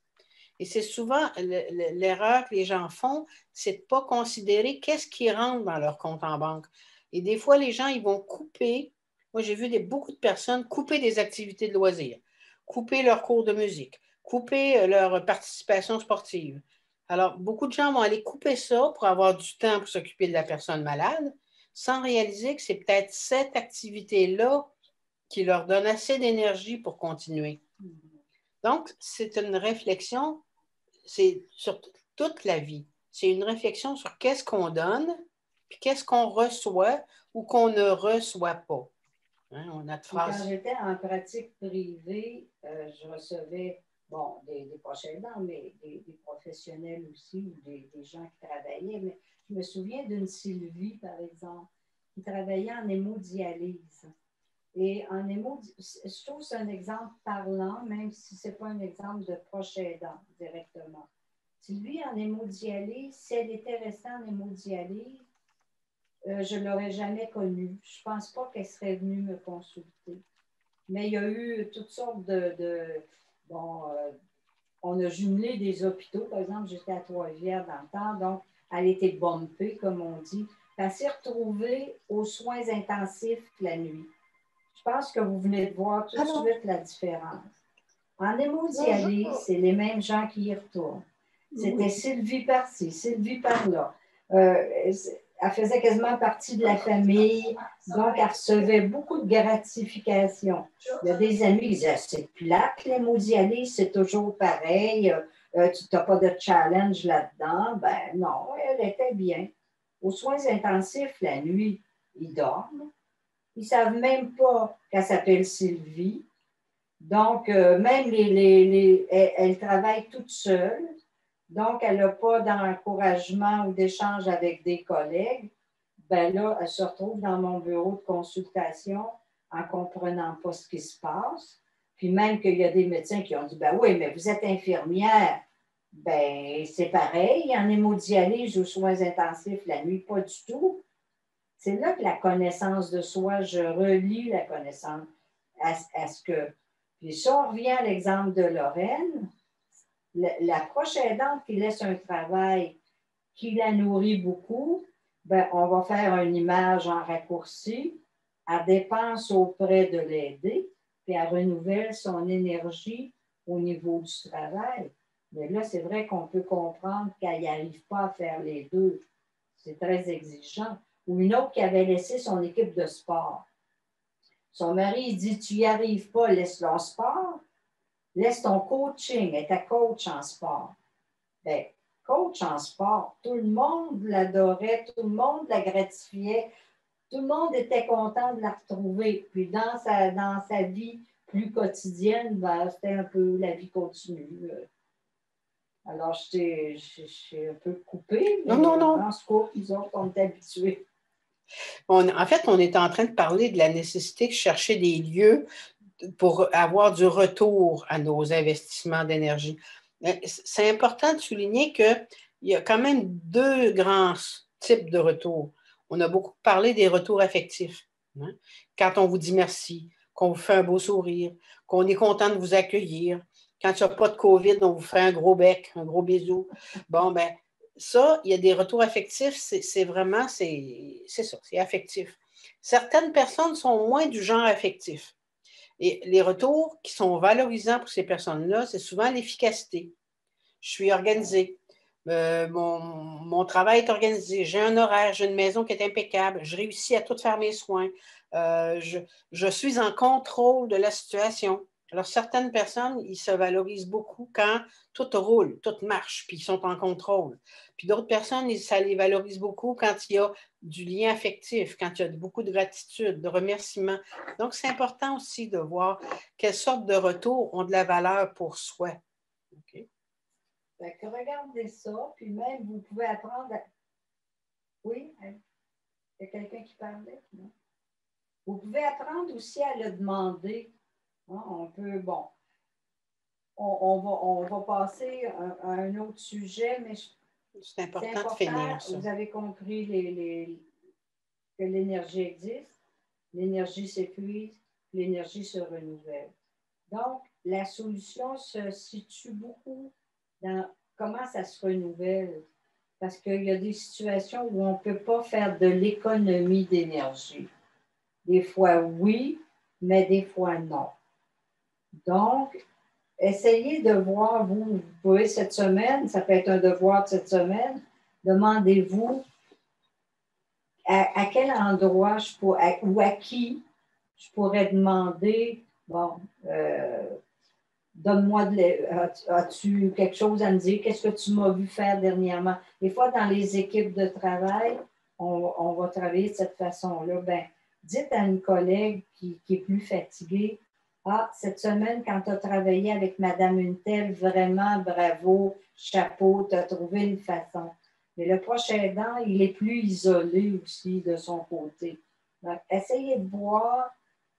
Et c'est souvent l'erreur que les gens font, c'est de ne pas considérer qu'est-ce qui rentre dans leur compte en banque. Et des fois, les gens, ils vont couper. Moi, j'ai vu beaucoup de personnes couper des activités de loisirs, couper leurs cours de musique, couper leur participation sportive. Alors, beaucoup de gens vont aller couper ça pour avoir du temps pour s'occuper de la personne malade, sans réaliser que c'est peut-être cette activité-là qui leur donne assez d'énergie pour continuer. Donc, c'est une réflexion, c'est sur toute la vie. C'est une réflexion sur qu'est-ce qu'on donne, puis qu'est-ce qu'on reçoit ou qu'on ne reçoit pas. Hein, on a de phrases. Quand j'étais en pratique privée, je recevais, bon, des proches aidants, mais des professionnels aussi, ou des gens qui travaillaient. Mais je me souviens d'une Sylvie, par exemple, qui travaillait en hémodialyse. Et en hémodialyse, je trouve que c'est un exemple parlant, même si ce n'est pas un exemple de proche aidant directement. Sylvie, en hémodialyse, si elle était restée en hémodialyse, je ne l'aurais jamais connue. Je ne pense pas qu'elle serait venue me consulter. Mais il y a eu toutes sortes bon, on a jumelé des hôpitaux. Par exemple, j'étais à Trois-Rivières dans le temps, donc elle était bumpée, comme on dit. Elle s'est retrouvée aux soins intensifs la nuit. Je pense que vous venez de voir tout de suite la différence. En hémodialyse, c'est les mêmes gens qui y retournent. C'était Sylvie par-ci, Sylvie par-là. Elle faisait quasiment partie de la famille, donc elle recevait beaucoup de gratification. Il y a des amis qui disaient, c'est plate, l'hémodialyse, c'est toujours pareil, tu n'as pas de challenge là-dedans. Ben non, elle était bien. Aux soins intensifs, la nuit, ils dorment. Ils ne savent même pas qu'elle s'appelle Sylvie. Donc, même elle travaille toute seule. Donc, elle n'a pas d'encouragement ou d'échange avec des collègues. Ben là, elle se retrouve dans mon bureau de consultation en ne comprenant pas ce qui se passe. Puis même qu'il y a des médecins qui ont dit, ben oui, mais vous êtes infirmière. Ben, c'est pareil, en hémodialyse ou soins intensifs la nuit, pas du tout. C'est là que la connaissance de soi, je relie la connaissance à ce que... Puis si on revient à l'exemple de Lorraine, la proche aidante qui laisse un travail qui la nourrit beaucoup, ben, on va faire une image en raccourci, elle dépense auprès de l'aider, puis elle renouvelle son énergie au niveau du travail. Mais là, c'est vrai qu'on peut comprendre qu'elle n'y arrive pas à faire les deux. C'est très exigeant. Ou une autre qui avait laissé son équipe de sport. Son mari, il dit, tu n'y arrives pas, laisse ton sport, laisse ton coaching, et ta coach en sport. Bien, coach en sport, tout le monde l'adorait, tout le monde la gratifiait, tout le monde était content de la retrouver. Puis dans sa vie plus quotidienne, ben, c'était un peu la vie continue. Alors, je suis un peu coupée, mais non. en ce cas, nous autres, on est habitués. En fait, on est en train de parler de la nécessité de chercher des lieux pour avoir du retour à nos investissements d'énergie. C'est important de souligner qu'il y a quand même deux grands types de retours. On a beaucoup parlé des retours affectifs. Hein? Quand on vous dit merci, qu'on vous fait un beau sourire, qu'on est content de vous accueillir. Quand il n'y a pas de COVID, on vous fait un gros bec, un gros bisou. Bon, ben ça, il y a des retours affectifs, c'est vraiment, c'est ça, c'est affectif. Certaines personnes sont moins du genre affectif. Et les retours qui sont valorisants pour ces personnes-là, c'est souvent l'efficacité. Je suis organisée. Mon travail est organisé. J'ai un horaire, j'ai une maison qui est impeccable. Je réussis à tout faire mes soins. Je suis en contrôle de la situation. Alors, certaines personnes, ils se valorisent beaucoup quand tout roule, tout marche, puis ils sont en contrôle. Puis d'autres personnes, ça les valorise beaucoup quand il y a du lien affectif, quand il y a beaucoup de gratitude, de remerciements. Donc, c'est important aussi de voir quelles sortes de retours ont de la valeur pour soi. OK? Fait que regardez ça, puis même vous pouvez apprendre à... Oui, il y a quelqu'un qui parlait, non? Vous pouvez apprendre aussi à le demander. Hein? On peut, bon, on va passer à un autre sujet, mais c'est important de finir ça. Vous avez compris que l'énergie existe, l'énergie s'épuise, l'énergie se renouvelle. Donc, la solution se situe beaucoup dans comment ça se renouvelle. Parce qu'il y a des situations où on ne peut pas faire de l'économie d'énergie. Des fois, oui, mais des fois, non. Donc, essayez de voir, vous pouvez cette semaine, ça peut être un devoir de cette semaine, demandez-vous à quel endroit ou à qui je pourrais demander, bon, donne-moi, as-tu quelque chose à me dire? Qu'est-ce que tu m'as vu faire dernièrement? Des fois, dans les équipes de travail, on va travailler de cette façon-là. Ben, dites à une collègue qui est plus fatiguée, ah, cette semaine, quand tu as travaillé avec Madame Untel, vraiment bravo, chapeau, tu as trouvé une façon. Mais le prochain aidant, il est plus isolé aussi de son côté. Donc, essayez de voir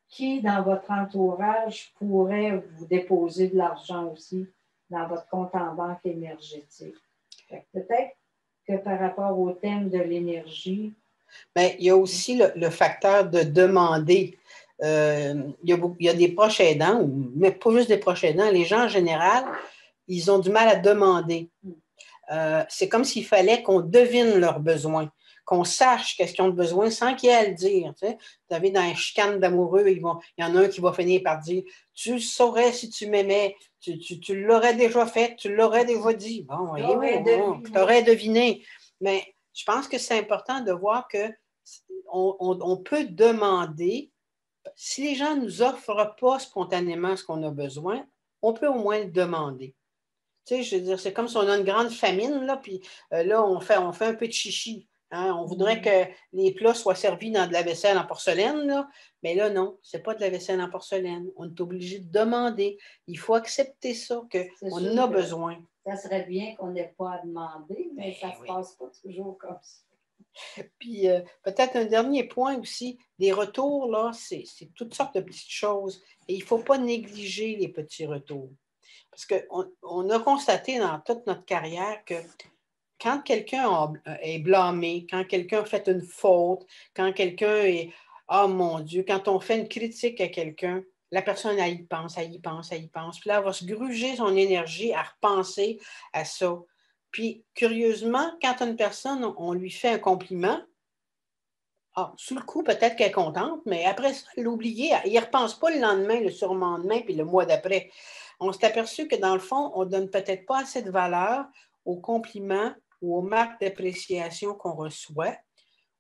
qui, dans votre entourage, pourrait vous déposer de l'argent aussi dans votre compte en banque énergétique. Peut-être que par rapport au thème de l'énergie... Bien, il y a aussi le facteur de demander. Il y a des proches aidants, mais pas juste des proches aidants, les gens en général, ils ont du mal à demander. C'est comme s'il fallait qu'on devine leurs besoins, qu'on sache qu'est-ce qu'ils ont besoin sans qu'ils aient à le dire. Tu sais. Vous avez dans un chicane d'amoureux, il y en a un qui va finir par dire « Tu saurais si tu m'aimais, tu l'aurais déjà fait, tu l'aurais déjà dit. » Bon, tu aurais deviné. Mais je pense que c'est important de voir qu'on peut demander. Si les gens ne nous offrent pas spontanément ce qu'on a besoin, on peut au moins le demander. Tu sais, je veux dire, c'est comme si on a une grande famine, là, puis là, on fait un peu de chichi. Hein? On voudrait que les plats soient servis dans de la vaisselle en porcelaine, là, mais là, non, c'est pas de la vaisselle en porcelaine. On est obligé de demander. Il faut accepter ça, qu'on a besoin. Ça serait bien qu'on n'ait pas à demander, mais ça ne se passe pas toujours comme ça. Puis peut-être un dernier point aussi, les retours, là, c'est toutes sortes de petites choses. Et il ne faut pas négliger les petits retours. Parce qu'on a constaté dans toute notre carrière que quand quelqu'un est blâmé, quand quelqu'un a fait une faute, quand quelqu'un est « Oh mon Dieu », quand on fait une critique à quelqu'un, la personne, elle y pense, elle y pense, elle y pense. Puis là, elle va se gruger son énergie à repenser à ça. Puis, curieusement, quand une personne, on lui fait un compliment, sous le coup, peut-être qu'elle est contente, mais après ça, elle l'a oublié. Il ne repense pas le lendemain, le surlendemain, puis le mois d'après. On s'est aperçu que dans le fond, on ne donne peut-être pas assez de valeur aux compliments ou aux marques d'appréciation qu'on reçoit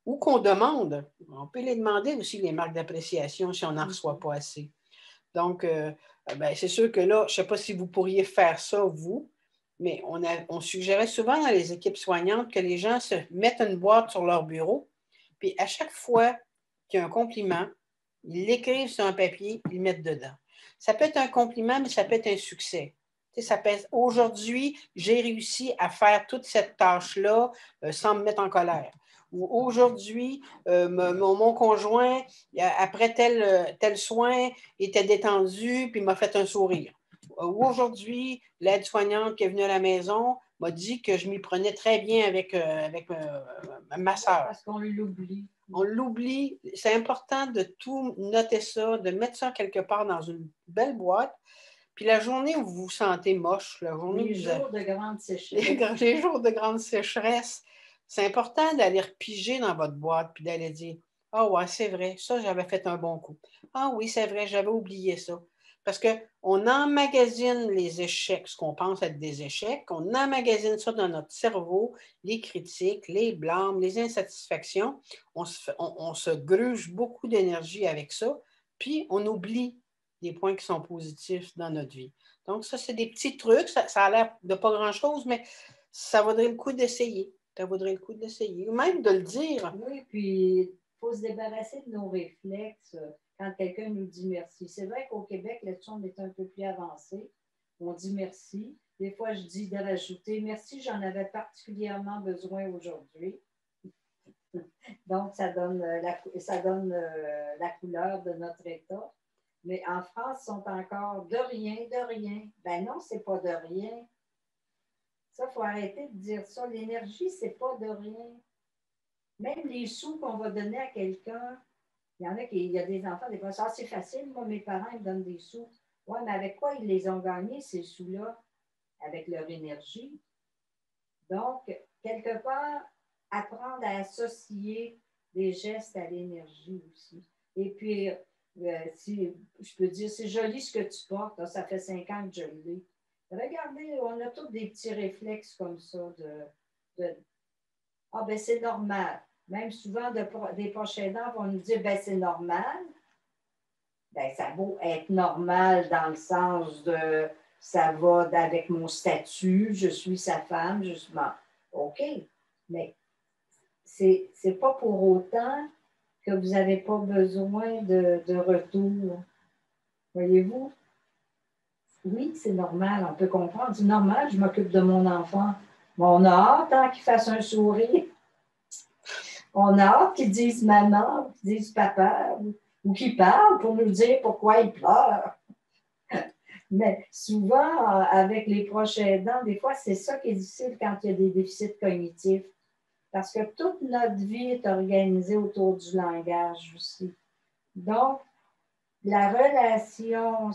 ou qu'on demande. On peut les demander aussi, les marques d'appréciation, si on n'en reçoit pas assez. Donc, c'est sûr que là, je ne sais pas si vous pourriez faire ça, vous, mais on suggérait souvent dans les équipes soignantes que les gens se mettent une boîte sur leur bureau, puis à chaque fois qu'il y a un compliment, ils l'écrivent sur un papier, ils le mettent dedans. Ça peut être un compliment, mais ça peut être un succès. Tu sais, ça peut être aujourd'hui, j'ai réussi à faire toute cette tâche-là sans me mettre en colère. Ou aujourd'hui, mon conjoint, après tel soin, était détendu puis m'a fait un sourire. Ou aujourd'hui, l'aide-soignante qui est venue à la maison m'a dit que je m'y prenais très bien avec ma soeur. Parce qu'on l'oublie. On l'oublie. C'est important de tout noter ça, de mettre ça quelque part dans une belle boîte. Puis la journée où vous vous sentez moche, la journée les jours de grande sécheresse. Les jours de grande sécheresse, c'est important d'aller repiger dans votre boîte puis d'aller dire « Ah ouais, c'est vrai, ça, j'avais fait un bon coup. Ah oui, c'est vrai, j'avais oublié ça. » Parce qu'on emmagasine les échecs, ce qu'on pense être des échecs, on emmagasine ça dans notre cerveau, les critiques, les blâmes, les insatisfactions. On se gruge beaucoup d'énergie avec ça, puis on oublie des points qui sont positifs dans notre vie. Donc, ça, c'est des petits trucs. Ça a l'air de pas grand-chose, mais ça vaudrait le coup d'essayer. Ça vaudrait le coup d'essayer. Ou même de le dire. Oui, puis il faut se débarrasser de nos réflexes quand quelqu'un nous dit merci. C'est vrai qu'au Québec, là-dessus, on est un peu plus avancé. On dit merci. Des fois, je dis de rajouter merci, j'en avais particulièrement besoin aujourd'hui. Donc, ça donne la couleur de notre État. Mais en France, ils sont encore de rien. Ben non, c'est pas de rien. Ça, il faut arrêter de dire ça. L'énergie, c'est pas de rien. Même les sous qu'on va donner à quelqu'un, il y a des enfants, des fois, ça, c'est facile. Moi, mes parents, ils me donnent des sous. Oui, mais avec quoi ils les ont gagnés, ces sous-là? Avec leur énergie. Donc, quelque part, apprendre à associer des gestes à l'énergie aussi. Et puis, si je peux dire, c'est joli ce que tu portes, ça fait 5 ans que je l'ai. Regardez, on a tous des petits réflexes comme ça ah, ben c'est normal. Même souvent, des proches aidants vont nous dire, ben c'est normal. Ben ça vaut être normal dans le sens de, ça va avec mon statut, je suis sa femme, justement. OK, mais c'est pas pour autant que vous n'avez pas besoin de retour. Voyez-vous? Oui, c'est normal, on peut comprendre. C'est normal, je m'occupe de mon enfant. Mais on a hâte qu'il fasse un sourire. On a hâte qu'ils disent maman, qu'ils disent papa, ou qu'ils parlent pour nous dire pourquoi ils pleurent. Mais souvent, avec les proches aidants, des fois, c'est ça qui est difficile quand il y a des déficits cognitifs. Parce que toute notre vie est organisée autour du langage aussi. Donc, la relation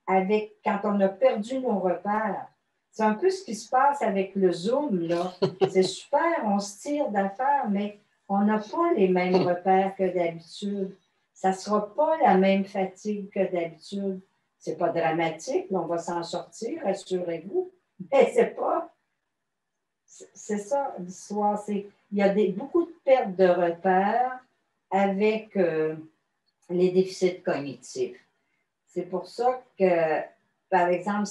avec, quand on a perdu nos repères, c'est un peu ce qui se passe avec le Zoom, là. C'est super, on se tire d'affaires, mais on n'a pas les mêmes repères que d'habitude. Ça ne sera pas la même fatigue que d'habitude. Ce n'est pas dramatique, on va s'en sortir, rassurez-vous. Mais c'est pas... C'est ça l'histoire. Il y a beaucoup de pertes de repères avec les déficits cognitifs. C'est pour ça que, par exemple,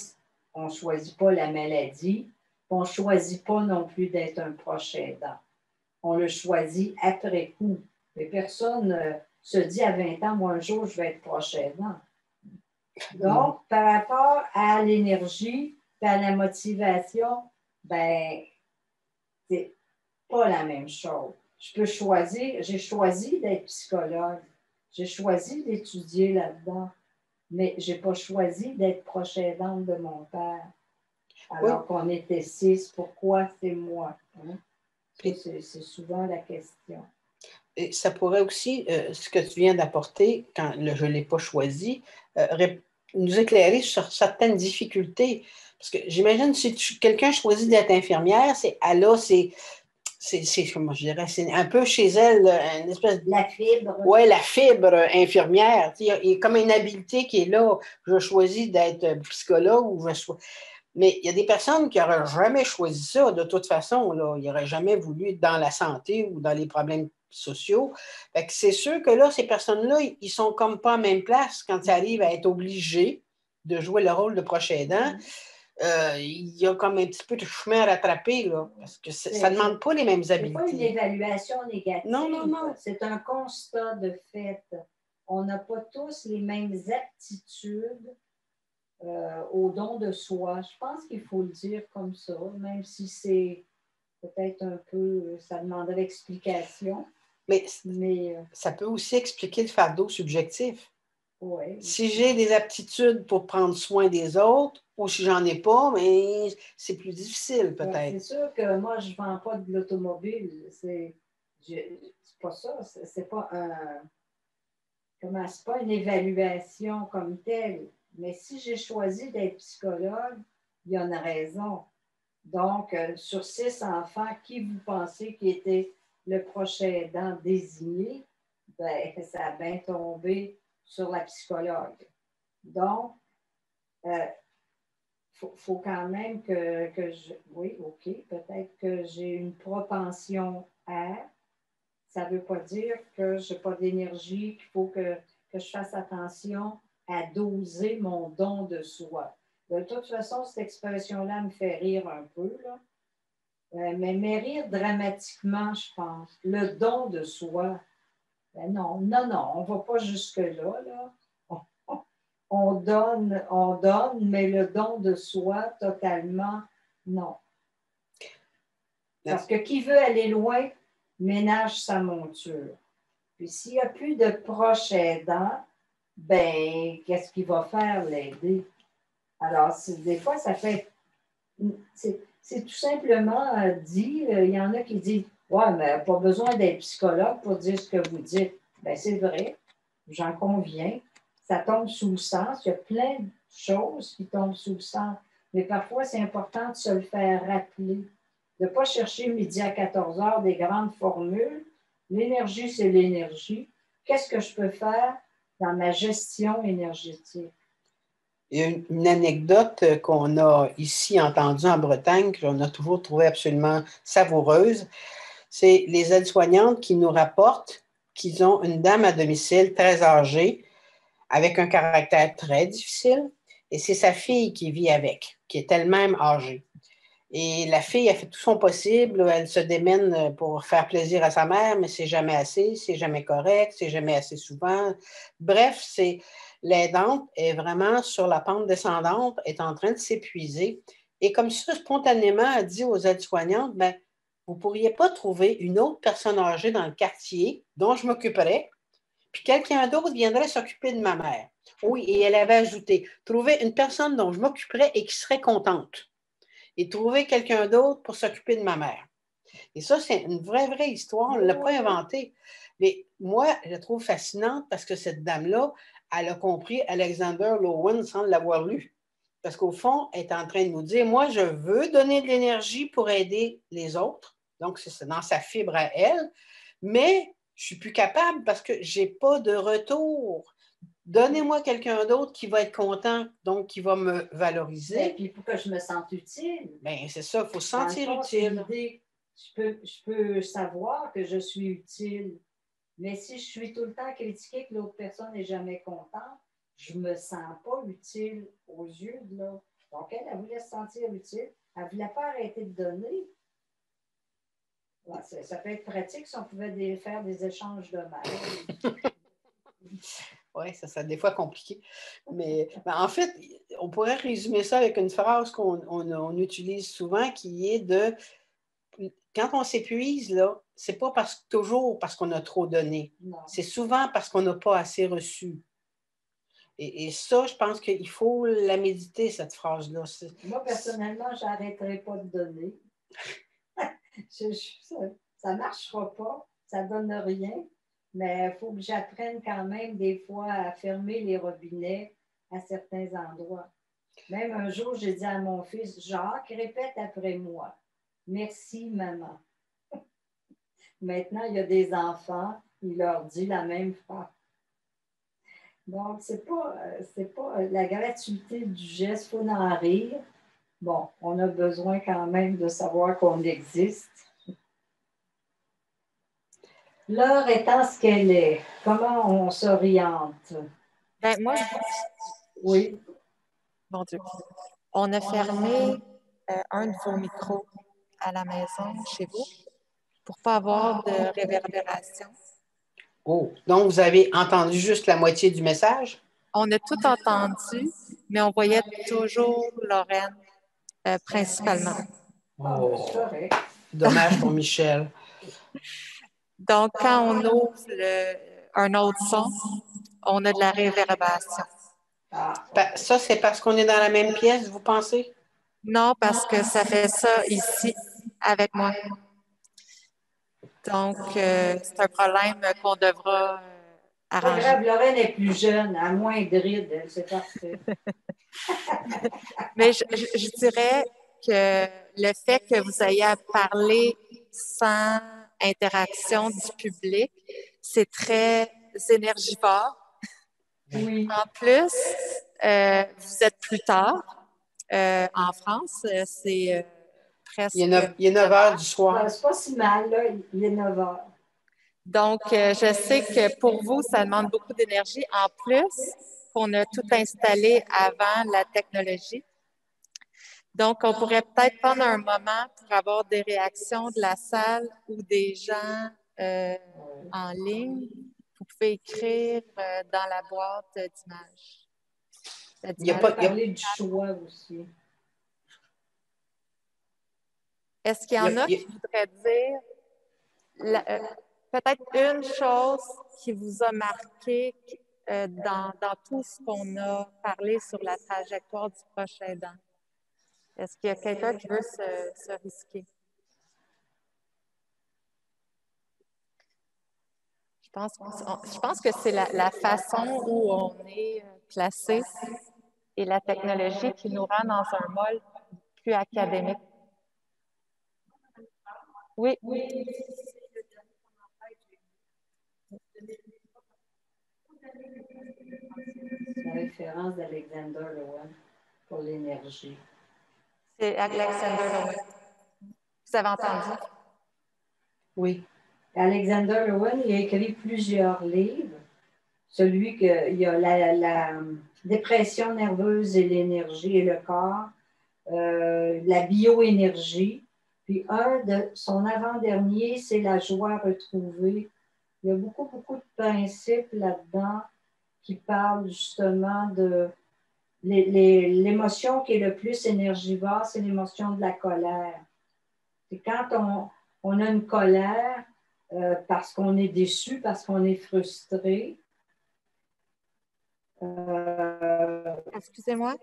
on ne choisit pas la maladie, on ne choisit pas non plus d'être un proche aidant. On le choisit après coup. Mais personne ne se dit à 20 ans, moi, un jour, je vais être proche aidant. Donc, par rapport à l'énergie et à la motivation, ben, c'est pas la même chose. J'ai choisi d'être psychologue, j'ai choisi d'étudier là-dedans, mais je n'ai pas choisi d'être proche aidante de mon père. Alors qu'on était 6, pourquoi c'est moi? Hein? C'est souvent la question. Et ça pourrait aussi, ce que tu viens d'apporter, quand je ne l'ai pas choisi, nous éclairer sur certaines difficultés. Parce que j'imagine, si quelqu'un choisit d'être infirmière, comment je dirais, c'est un peu chez elle, une espèce de... La fibre. Oui, la fibre infirmière. Il y a comme une habileté qui est là. Je choisis d'être psychologue ou Mais il y a des personnes qui n'auraient jamais choisi ça de toute façon. Là. Ils n'auraient jamais voulu être dans la santé ou dans les problèmes sociaux. Fait que c'est sûr que là, ces personnes-là, ils sont comme pas en même place quand ils arrivent à être obligés de jouer le rôle de proche aidant. Il y a comme un petit peu de chemin à rattraper, là, parce que ça ne demande pas les mêmes habiletés. Ce n'est pas une évaluation négative. Non. C'est un constat de fait. On n'a pas tous les mêmes aptitudes au don de soi. Je pense qu'il faut le dire comme ça, même si c'est peut-être un peu, ça demanderait explication. Mais ça peut aussi expliquer le fardeau subjectif. Oui. Si j'ai des aptitudes pour prendre soin des autres, ou si j'en ai pas, mais c'est plus difficile peut-être. C'est sûr que moi, je ne vends pas de l'automobile. C'est pas ça. C'est pas c'est pas une évaluation comme telle. Mais si j'ai choisi d'être psychologue, il y a une raison. Donc, sur 6 enfants, qui vous pensez qui était le prochain aidant désigné? Ben, ça a bien tombé sur la psychologue. Donc, faut quand même que je... Oui, OK, peut-être que j'ai une propension à... Ça ne veut pas dire que je n'ai pas d'énergie, qu'il faut que je fasse attention à doser mon don de soi. De toute façon, cette expression-là me fait rire un peu, là. Mais rire dramatiquement, je pense. Le don de soi. Ben non, on ne va pas jusque-là, là. On donne, mais le don de soi, totalement, non. Parce que qui veut aller loin, ménage sa monture. Puis s'il n'y a plus de proches aidants, ben, qu'est-ce qu'il va faire, l'aider? Alors, des fois, ça fait... C'est tout simplement dit, il y en a qui disent « Ouais, mais pas besoin d'être psychologue pour dire ce que vous dites. » Ben, c'est vrai, j'en conviens. Ça tombe sous le sens. Il y a plein de choses qui tombent sous le sens. Mais parfois, c'est important de se le faire rappeler. De ne pas chercher midi à 14 heures des grandes formules. L'énergie, c'est l'énergie. Qu'est-ce que je peux faire dans ma gestion énergétique? Il y a une anecdote qu'on a ici entendue en Bretagne, qu'on a toujours trouvée absolument savoureuse. C'est les aides-soignantes qui nous rapportent qu'ils ont une dame à domicile très âgée, avec un caractère très difficile, et c'est sa fille qui vit avec, qui est elle-même âgée. Et la fille a fait tout son possible, elle se démène pour faire plaisir à sa mère, mais c'est jamais assez, c'est jamais correct, c'est jamais assez souvent. Bref, l'aidante est vraiment sur la pente descendante, est en train de s'épuiser. Et comme ça, spontanément, elle dit aux aides-soignantes, ben, vous ne pourriez pas trouver une autre personne âgée dans le quartier dont je m'occuperais, puis quelqu'un d'autre viendrait s'occuper de ma mère. Oui, et elle avait ajouté, trouver une personne dont je m'occuperais et qui serait contente. Et trouver quelqu'un d'autre pour s'occuper de ma mère. Et ça, c'est une vraie histoire. On ne l'a pas inventée. Mais moi, je la trouve fascinante parce que cette dame-là, elle a compris Alexander Lowen sans l'avoir lu. Parce qu'au fond, elle est en train de nous dire, moi, je veux donner de l'énergie pour aider les autres. Donc, c'est dans sa fibre à elle. mais je ne suis plus capable parce que je n'ai pas de retour. Donnez-moi quelqu'un d'autre qui va être content, donc qui va me valoriser. Et puis, pour que je me sente utile. Bien, c'est ça, il faut se sentir Dans le fond, utile. c'est l'idée. Je peux savoir que je suis utile, mais si je suis tout le temps critiquée que l'autre personne n'est jamais contente, je ne me sens pas utile aux yeux de l'autre. Donc, elle voulait se sentir utile. Elle ne voulait pas arrêter de donner. Ouais, ça peut être pratique si on pouvait faire des échanges de mails. Oui, ça des fois compliqué. Mais en fait, on pourrait résumer ça avec une phrase qu'on utilise souvent qui est de quand on s'épuise, là, c'est pas toujours parce qu'on a trop donné. C'est souvent parce qu'on n'a pas assez reçu. Et ça, je pense qu'il faut la méditer, cette phrase-là. Moi, personnellement, je n'arrêterai pas de donner. Ça ne marchera pas, ça ne donne rien, mais il faut que j'apprenne quand même des fois à fermer les robinets à certains endroits. Même un jour, j'ai dit à mon fils, Jacques, répète après moi. Merci, maman. Maintenant, il y a des enfants, il leur dit la même phrase. Donc, c'est pas la gratuité du geste, il faut en rire. Bon, on a besoin quand même de savoir qu'on existe. L'heure étant ce qu'elle est, comment on s'oriente? Ben, moi, Oui. Mon Dieu. On a fermé un de vos micros à la maison, chez vous, pour ne pas avoir de réverbération. Oh, donc vous avez entendu juste la moitié du message? On a tout entendu, mais on voyait toujours Lorraine principalement. Oh, dommage pour Michel. Donc, quand on ouvre un autre son, on a de la réverbération. Ça, c'est parce qu'on est dans la même pièce, vous pensez? Non, parce que ça fait ça ici, avec moi. Donc, c'est un problème qu'on devra arranger. Pas grave, Lorraine est plus jeune, à moins de rides, c'est parfait. Mais je dirais que le fait que vous ayez à parler sans interaction du public, c'est très énergivore. Oui. En plus, vous êtes plus tard. En France, c'est presque... Il est 9 heures du soir. C'est pas si mal, là, il est 9 heures. Donc, je sais que pour vous, ça demande beaucoup d'énergie. En plus, qu'on a tout installé avant la technologie. Donc, on pourrait peut-être prendre un moment pour avoir des réactions de la salle ou des gens en ligne. Vous pouvez écrire dans la boîte d'images. Il n'y a pas parler du choix aussi. Est-ce qu'il y en a qui voudraient dire peut-être une chose qui vous a marqué dans tout ce qu'on a parlé sur la trajectoire du proche aidant? Est-ce qu'il y a quelqu'un qui veut se risquer? Je pense que c'est la façon où on est placé et la technologie qui nous rend dans un mode plus académique. Oui. La référence d'Alexander Lowen pour l'énergie. C'est Alexander Lowen. Vous avez entendu? Oui. Alexander Lowen, il a écrit plusieurs livres. Celui qu'il y a la dépression nerveuse et l'énergie et le corps, la bioénergie. Puis un de son avant-dernier, c'est la joie retrouvée. Il y a beaucoup, beaucoup de principes là-dedans qui parlent justement de l'émotion qui est le plus énergivore, c'est l'émotion de la colère. Et quand on a une colère parce qu'on est déçu, parce qu'on est frustré, excusez-moi.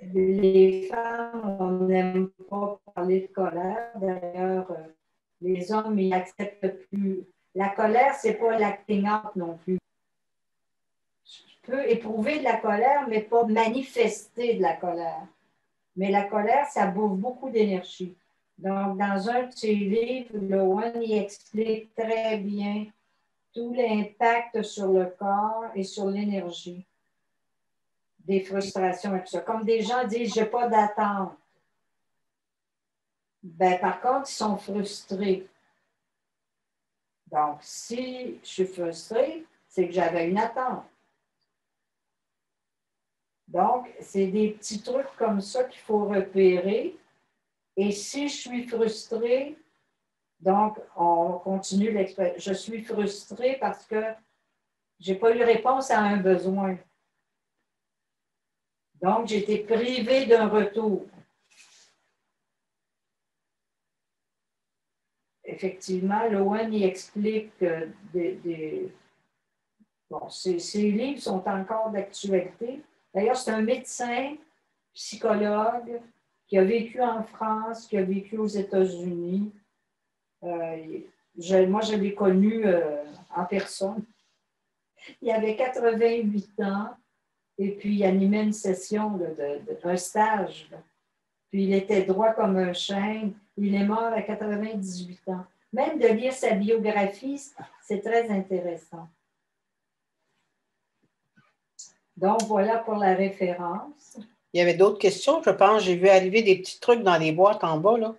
Les femmes, on n'aime pas parler de colère. D'ailleurs, les hommes, ils n'acceptent plus. La colère, c'est pas l'acting out non plus. Je peux éprouver de la colère, mais pas manifester de la colère. Mais la colère, ça bouffe beaucoup d'énergie. Donc, dans un de ses livres, Lowen y explique très bien tout l'impact sur le corps et sur l'énergie des frustrations et tout ça. Comme des gens disent, je n'ai pas d'attente. Ben, par contre, ils sont frustrés. Donc, si je suis frustrée, c'est que j'avais une attente. Donc, c'est des petits trucs comme ça qu'il faut repérer. Et si je suis frustrée, donc, on continue l'expression. Je suis frustrée parce que je n'ai pas eu réponse à un besoin. Donc, j'ai été privée d'un retour. Effectivement, Lowen y explique que bon, ces livres sont encore d'actualité. D'ailleurs, c'est un médecin, psychologue, qui a vécu en France, qui a vécu aux États-Unis. Moi, je l'ai connu en personne. Il avait 88 ans et puis il animait une session d'un stage. Là. Puis il était droit comme un chêne. Il est mort à 98 ans. Même de lire sa biographie, c'est très intéressant. Donc, voilà pour la référence. Il y avait d'autres questions, je pense. J'ai vu arriver des petits trucs dans les boîtes en bas, là.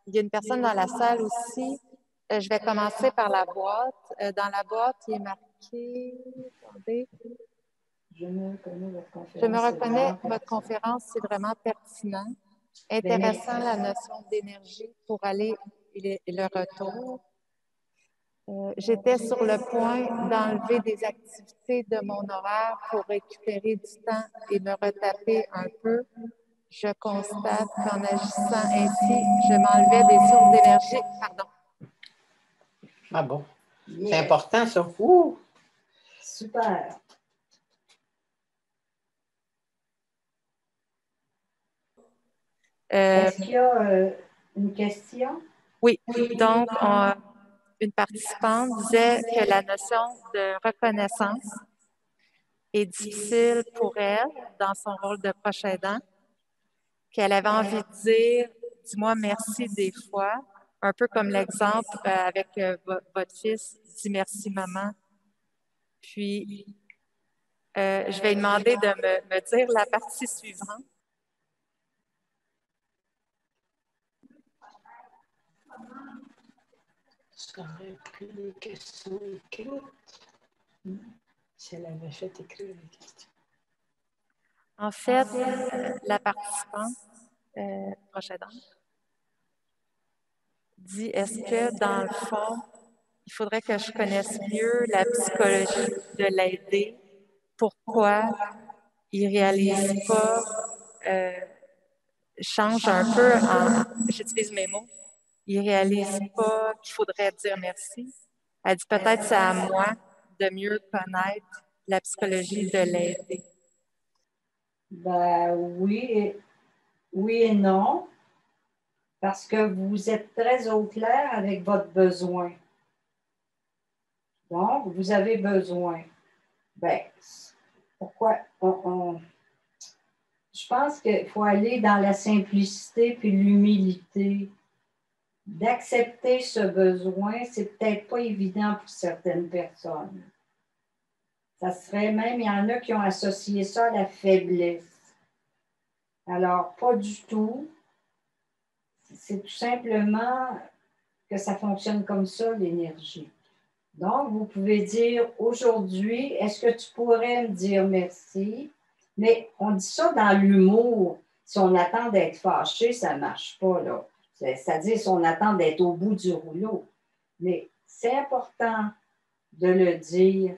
Il y a une personne dans la salle aussi. Je vais commencer par la boîte. Dans la boîte, il est marqué... Attendez. Je me reconnais votre conférence. Je me reconnais, votre conférence, c'est vraiment pertinent. Intéressant la notion d'énergie pour aller et le retour. J'étais sur le point d'enlever des activités de mon horaire pour récupérer du temps et me retaper un peu. Je constate qu'en agissant ainsi, je m'enlevais des sources d'énergie. Pardon. Ah bon? Yeah. C'est important, ça. Ouh. Super. Est-ce qu'il y a une question? Oui. Donc, une participante disait que la notion de reconnaissance est difficile pour elle dans son rôle de proche aidant, qu'elle avait envie de dire « dis-moi merci des fois », un peu comme l'exemple avec votre fils « dis merci maman ». Puis, je vais lui demander de me dire la partie suivante. Ça aurait pris les questions écrites. Si elle avait fait écrire les questions. En fait, la participante, prochaine dit, est-ce que dans le fond, il faudrait que je connaisse mieux la psychologie de l'aider, pourquoi il ne réalise pas, change un peu, j'utilise mes mots, il ne réalise pas qu'il faudrait dire merci. Elle dit peut-être c'est à moi de mieux connaître la psychologie de l'aider. Ben oui et non, parce que vous êtes très au clair avec votre besoin. Donc, vous avez besoin. Ben, pourquoi je pense qu'il faut aller dans la simplicité puis l'humilité. D'accepter ce besoin, c'est peut-être pas évident pour certaines personnes. Ça serait même, il y en a qui ont associé ça à la faiblesse. Alors, pas du tout. C'est tout simplement que ça fonctionne comme ça, l'énergie. Donc, vous pouvez dire aujourd'hui, est-ce que tu pourrais me dire merci? Mais on dit ça dans l'humour. Si on attend d'être fâché, ça ne marche pas, là. C'est-à-dire si on attend d'être au bout du rouleau. Mais c'est important de le dire.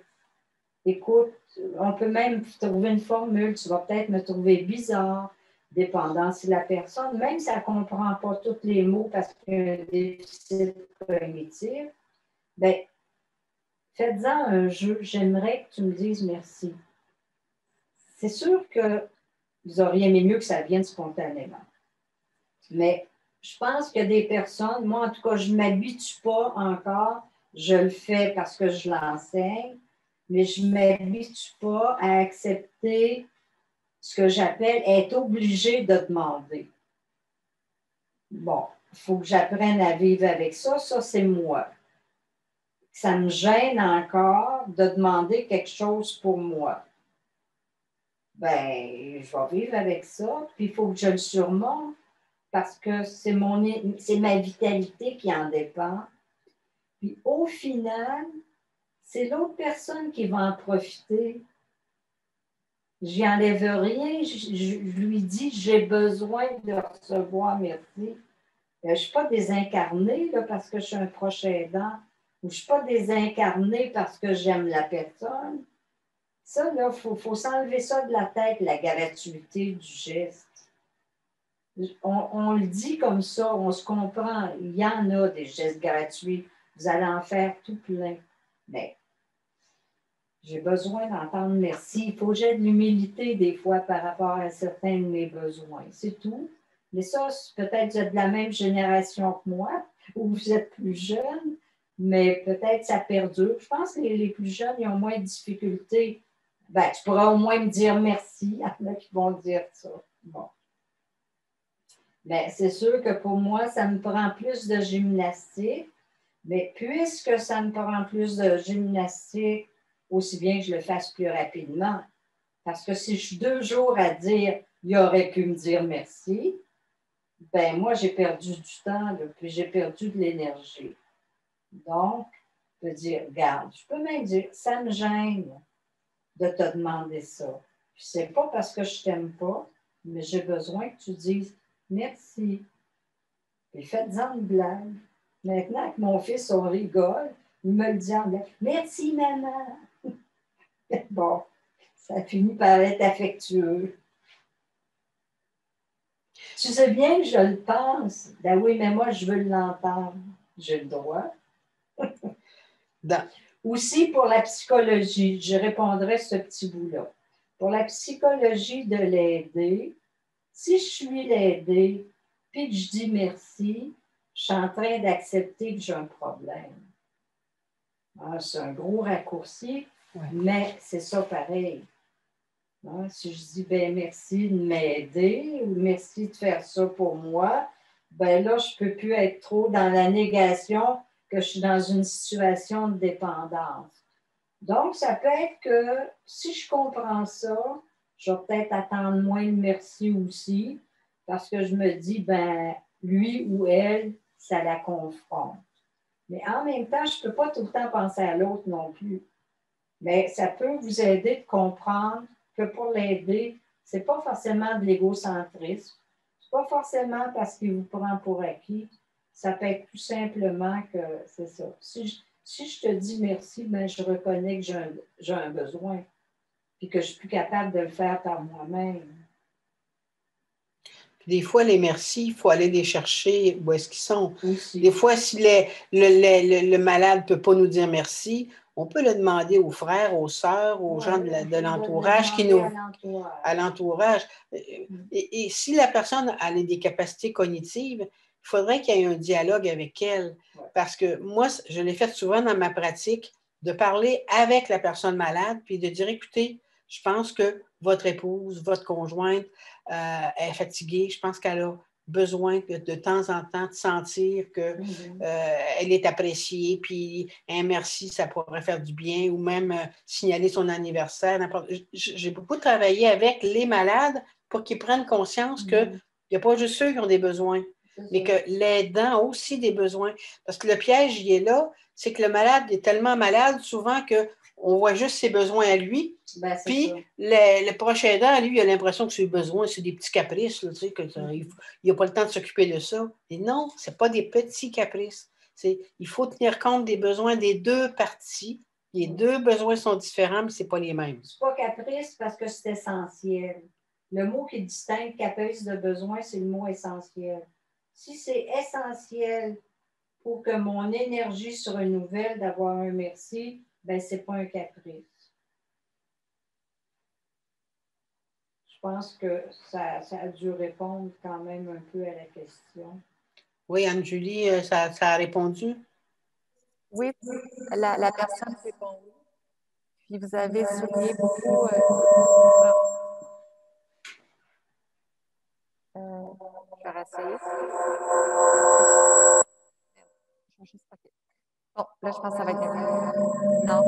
Écoute, on peut même trouver une formule, tu vas peut-être me trouver bizarre, dépendant si la personne, même si elle ne comprend pas tous les mots parce qu'il y a un déficit cognitif, bien, faites-en un jeu. J'aimerais que tu me dises merci. C'est sûr que vous auriez aimé mieux que ça vienne spontanément. Mais je pense que des personnes, moi en tout cas, je ne m'habitue pas encore, je le fais parce que je l'enseigne, mais je ne m'habitue pas à accepter ce que j'appelle être obligé de demander. bon, il faut que j'apprenne à vivre avec ça. Ça, c'est moi. Ça me gêne encore de demander quelque chose pour moi. Ben, je vais vivre avec ça, puis il faut que je le surmonte parce que c'est ma vitalité qui en dépend. Puis au final, c'est l'autre personne qui va en profiter. J'y enlève rien, je lui dis j'ai besoin de recevoir, merci. Je ne suis pas désincarnée là, parce que je suis un proche aidant, ou je ne suis pas désincarnée parce que j'aime la personne. Ça, là, faut s'enlever ça de la tête, la gratuité du geste. On le dit comme ça, on se comprend. Il y en a des gestes gratuits. Vous allez en faire tout plein. Mais j'ai besoin d'entendre merci. Il faut que j'ai de l'humilité des fois par rapport à certains de mes besoins. C'est tout. Mais ça, peut-être vous êtes de la même génération que moi, ou vous êtes plus jeune, mais peut-être ça perdure. Je pense que les plus jeunes, ils ont moins de difficultés. Ben, tu pourras au moins me dire merci. Il y en a qui vont dire ça. Bon. Mais c'est sûr que pour moi, ça me prend plus de gymnastique. Mais puisque ça me prend plus de gymnastique, aussi bien que je le fasse plus rapidement. Parce que si je suis 2 jours à dire il aurait pu me dire merci, ben moi, j'ai perdu du temps, là, puis j'ai perdu de l'énergie. Donc, je peux dire, regarde, je peux même dire, ça me gêne de te demander ça. Puis c'est pas parce que je t'aime pas, mais j'ai besoin que tu dises merci. Puis faites-en une blague. Maintenant que mon fils, on rigole, il me le dit en blague. Merci, maman. Bon, ça finit par être affectueux. Tu sais bien que je le pense. Ben oui, mais moi, je veux l'entendre. J'ai le droit. Aussi, pour la psychologie, je répondrai ce petit bout-là. Pour la psychologie de l'aider, si je suis l'aidée, puis que je dis merci, je suis en train d'accepter que j'ai un problème. Ah, c'est un gros raccourci, mais c'est ça pareil. Ah, si je dis ben merci de m'aider ou merci de faire ça pour moi, ben là, je ne peux plus être trop dans la négation que je suis dans une situation de dépendance. Donc, ça peut être que si je comprends ça, je vais peut-être attendre moins de merci aussi, parce que je me dis, ben, lui ou elle, ça la confronte. Mais en même temps, je ne peux pas tout le temps penser à l'autre non plus. Mais ça peut vous aider de comprendre que pour l'aider, ce n'est pas forcément de l'égocentrisme. Ce n'est pas forcément parce qu'il vous prend pour acquis. Ça peut être tout simplement que c'est ça. Si je te dis merci, ben, je reconnais que j'ai un besoin et que je suis plus capable de le faire par moi-même. Des fois, les merci, il faut aller les chercher où est-ce qu'ils sont. Aussi. Des fois, si le malade ne peut pas nous dire merci, on peut le demander aux frères, aux sœurs, aux gens de l'entourage qui nous... À l'entourage. Et si la personne a des capacités cognitives, il faudrait qu'il y ait un dialogue avec elle. Parce que moi, je l'ai fait souvent dans ma pratique, de parler avec la personne malade, puis de dire, écoutez, je pense que votre épouse, votre conjointe est fatiguée. Je pense qu'elle a besoin de temps en temps de sentir qu'elle est appréciée, puis un merci, ça pourrait faire du bien, ou même signaler son anniversaire. J'ai beaucoup travaillé avec les malades pour qu'ils prennent conscience qu'il n'y a pas juste ceux qui ont des besoins, mais que l'aidant a aussi des besoins. Parce que le piège, il est là, c'est que le malade est tellement malade souvent qu'on voit juste ses besoins à lui. Ben, puis le proche aidant, lui, il a l'impression que ses besoins, c'est des petits caprices, là, tu sais, il n'a pas le temps de s'occuper de ça. Et non, ce n'est pas des petits caprices. Il faut tenir compte des besoins des deux parties. Les deux besoins sont différents, mais ce n'est pas les mêmes. Ce n'est pas caprice parce que c'est essentiel. Le mot qui distingue caprice de besoin, c'est le mot essentiel. Si c'est essentiel pour que mon énergie se renouvelle d'avoir un merci, ben ce n'est pas un caprice. Je pense que ça a dû répondre quand même un peu à la question. Oui, Anne-Julie, ça a répondu? Oui, la personne répond oui. Puis vous avez souligné beaucoup. Je vais essayer. juste... OK. Bon, là, je pense que ça va être mieux. Non.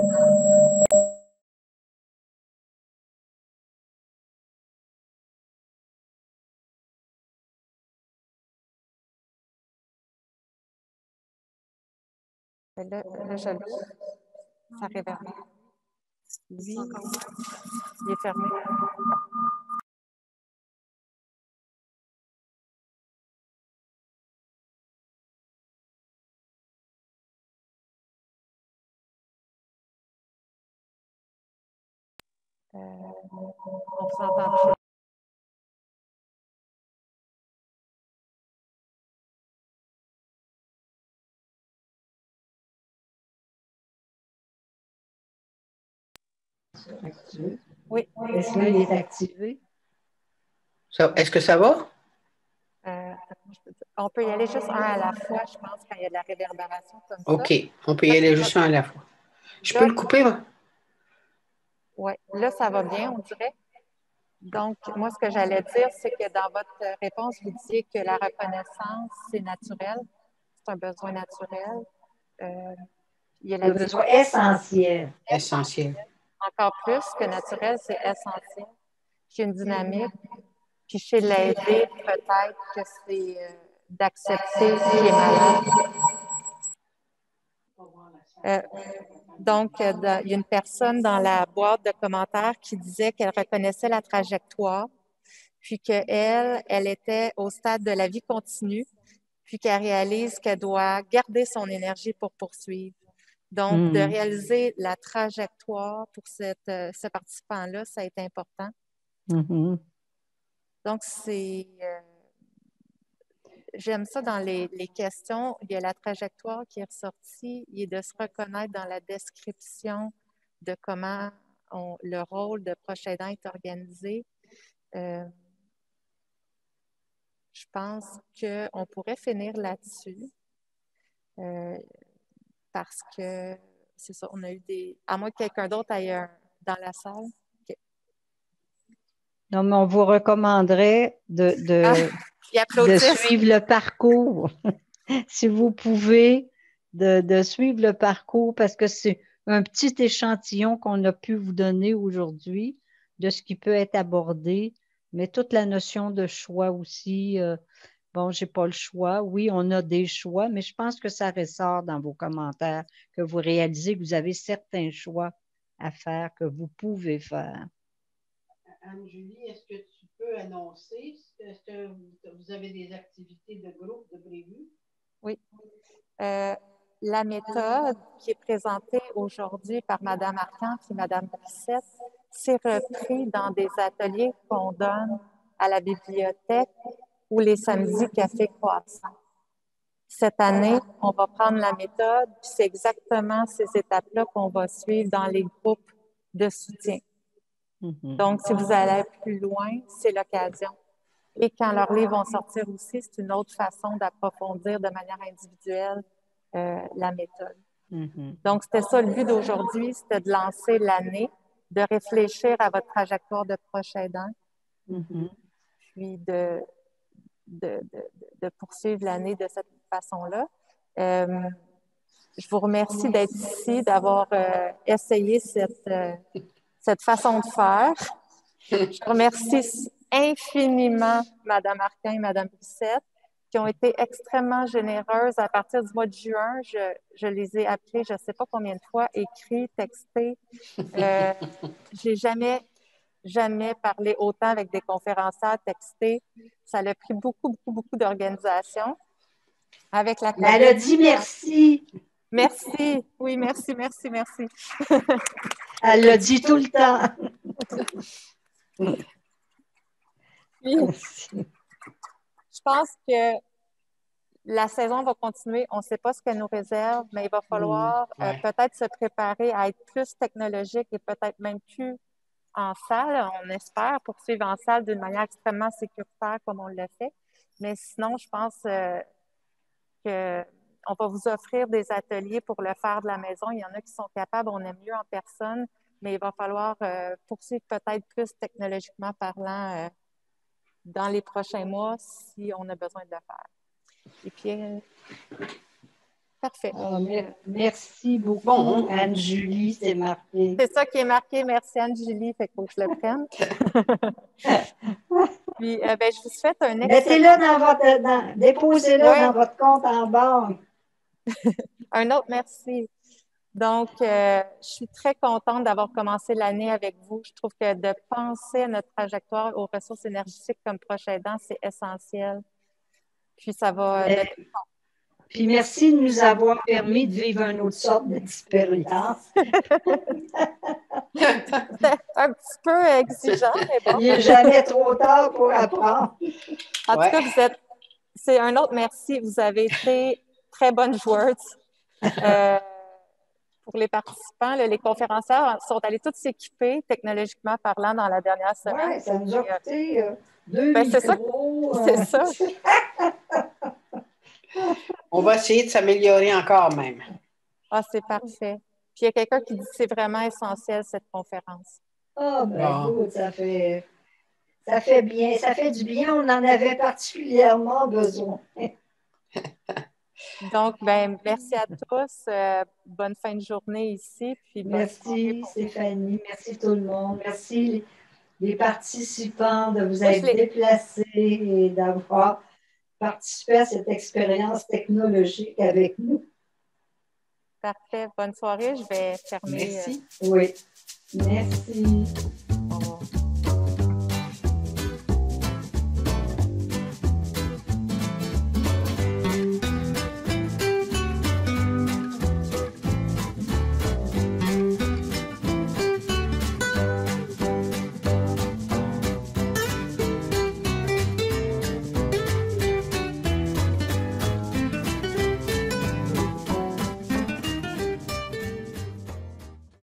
Là, je l'ouvre. Ça réverbère. Lui, il est fermé. On vous entend plus. Activé. Oui. Est-ce qu'il est activé? Est-ce que ça va? On peut y aller juste un à la fois, je pense, quand il y a de la réverbération comme ça. OK. On peut y aller juste un à la fois. Je peux Là, le couper, moi? oui, là, ça va bien, on dirait. Donc, moi, ce que j'allais dire, c'est que dans votre réponse, vous disiez que la reconnaissance, c'est naturel. C'est un besoin naturel. Il y a Le besoin essentiel. Essentiel. encore plus que naturel, c'est essentiel. Puis il y a une dynamique. Puis chez l'aider, peut-être que c'est d'accepter qu'il est malade. Donc, il y a une personne dans la boîte de commentaires qui disait qu'elle reconnaissait la trajectoire, puis qu'elle, elle était au stade de la vie continue, puis qu'elle réalise qu'elle doit garder son énergie pour poursuivre. Donc, de réaliser la trajectoire pour ce participant-là, ça a été important. Donc, j'aime ça dans les questions. Il y a la trajectoire qui est ressortie. Il est de se reconnaître dans la description de comment le rôle de proche aidant est organisé. Je pense qu'on pourrait finir là-dessus parce que c'est ça, on a eu des... À moins que quelqu'un d'autre aille dans la salle. Okay. Non, mais on vous recommanderait de suivre le parcours. Si vous pouvez, de suivre le parcours parce que c'est un petit échantillon qu'on a pu vous donner aujourd'hui de ce qui peut être abordé, mais toute la notion de choix aussi. Bon, j'ai pas le choix. Oui, on a des choix, mais je pense que ça ressort dans vos commentaires, que vous réalisez que vous avez certains choix à faire, que vous pouvez faire. Anne-Julie, est-ce que tu peux annoncer, est-ce que vous avez des activités de groupe de prévues? Oui. La méthode qui est présentée aujourd'hui par Mme Arcan et Mme Brissette, c'est repris dans des ateliers qu'on donne à la bibliothèque ou les samedis café croissant. Cette année, on va prendre la méthode, puis c'est exactement ces étapes-là qu'on va suivre dans les groupes de soutien. Donc, si vous allez plus loin, c'est l'occasion. Et quand leurs livres vont sortir aussi, c'est une autre façon d'approfondir de manière individuelle la méthode. Donc, c'était ça le but d'aujourd'hui, c'était de lancer l'année, de réfléchir à votre trajectoire de proche aidant, puis de poursuivre l'année de cette façon-là. Je vous remercie d'être ici, d'avoir essayé cette façon de faire. Je remercie infiniment Mme Arcan et Mme Brissette, qui ont été extrêmement généreuses. À partir du mois de juin, je les ai appelées, je ne sais pas combien de fois, écrit, texté. J'ai jamais parlé autant avec des conférencières, texté. Ça a pris beaucoup d'organisation. Avec la COVID. Elle a dit merci. Merci. Oui, merci. Elle l'a dit tout le temps. Je pense que la saison va continuer. On ne sait pas ce qu'elle nous réserve, mais il va falloir peut-être se préparer à être plus technologique et peut-être même plus en salle. On espère poursuivre en salle d'une manière extrêmement sécuritaire comme on l'a fait. Mais sinon, je pense qu'on va vous offrir des ateliers pour le faire de la maison. Il y en a qui sont capables, on aime mieux en personne, mais il va falloir poursuivre peut-être plus technologiquement parlant dans les prochains mois si on a besoin de le faire. Et puis, Parfait. Merci beaucoup, Bon. Anne-Julie, c'est marqué. C'est ça qui est marqué. Merci Anne-Julie, fait qu'il faut que je le prenne. Puis, je vous souhaite un excellent... Déposez-le dans votre compte en banque. Un autre merci. Donc, je suis très contente d'avoir commencé l'année avec vous. Je trouve que de penser à notre trajectoire aux ressources énergétiques comme proche aidant, c'est essentiel. Puis, ça va... Puis merci de nous avoir permis de vivre une autre sorte d'expérience. C'est un petit peu exigeant, mais bon. Il n'est jamais trop tard pour apprendre. En tout cas, c'est un autre merci. Vous avez été très bonnes joueuses. Pour les participants, les conférencières sont allés tous s'équiper, technologiquement parlant, dans la dernière semaine. Oui, ça nous a coûté 2 micros. C'est ça. On va essayer de s'améliorer encore même. Ah, c'est parfait. Puis il y a quelqu'un qui dit que c'est vraiment essentiel, cette conférence. Ah, écoute, ça fait bien, ça fait du bien. On en avait particulièrement besoin. Donc, merci à tous. Bonne fin de journée ici. Puis merci, Stéphanie. Merci tout le monde. Merci les participants de vous être déplacés et d'avoir participé à cette expérience technologique avec nous. Parfait. Bonne soirée. Je vais fermer. Merci. Oui. Merci.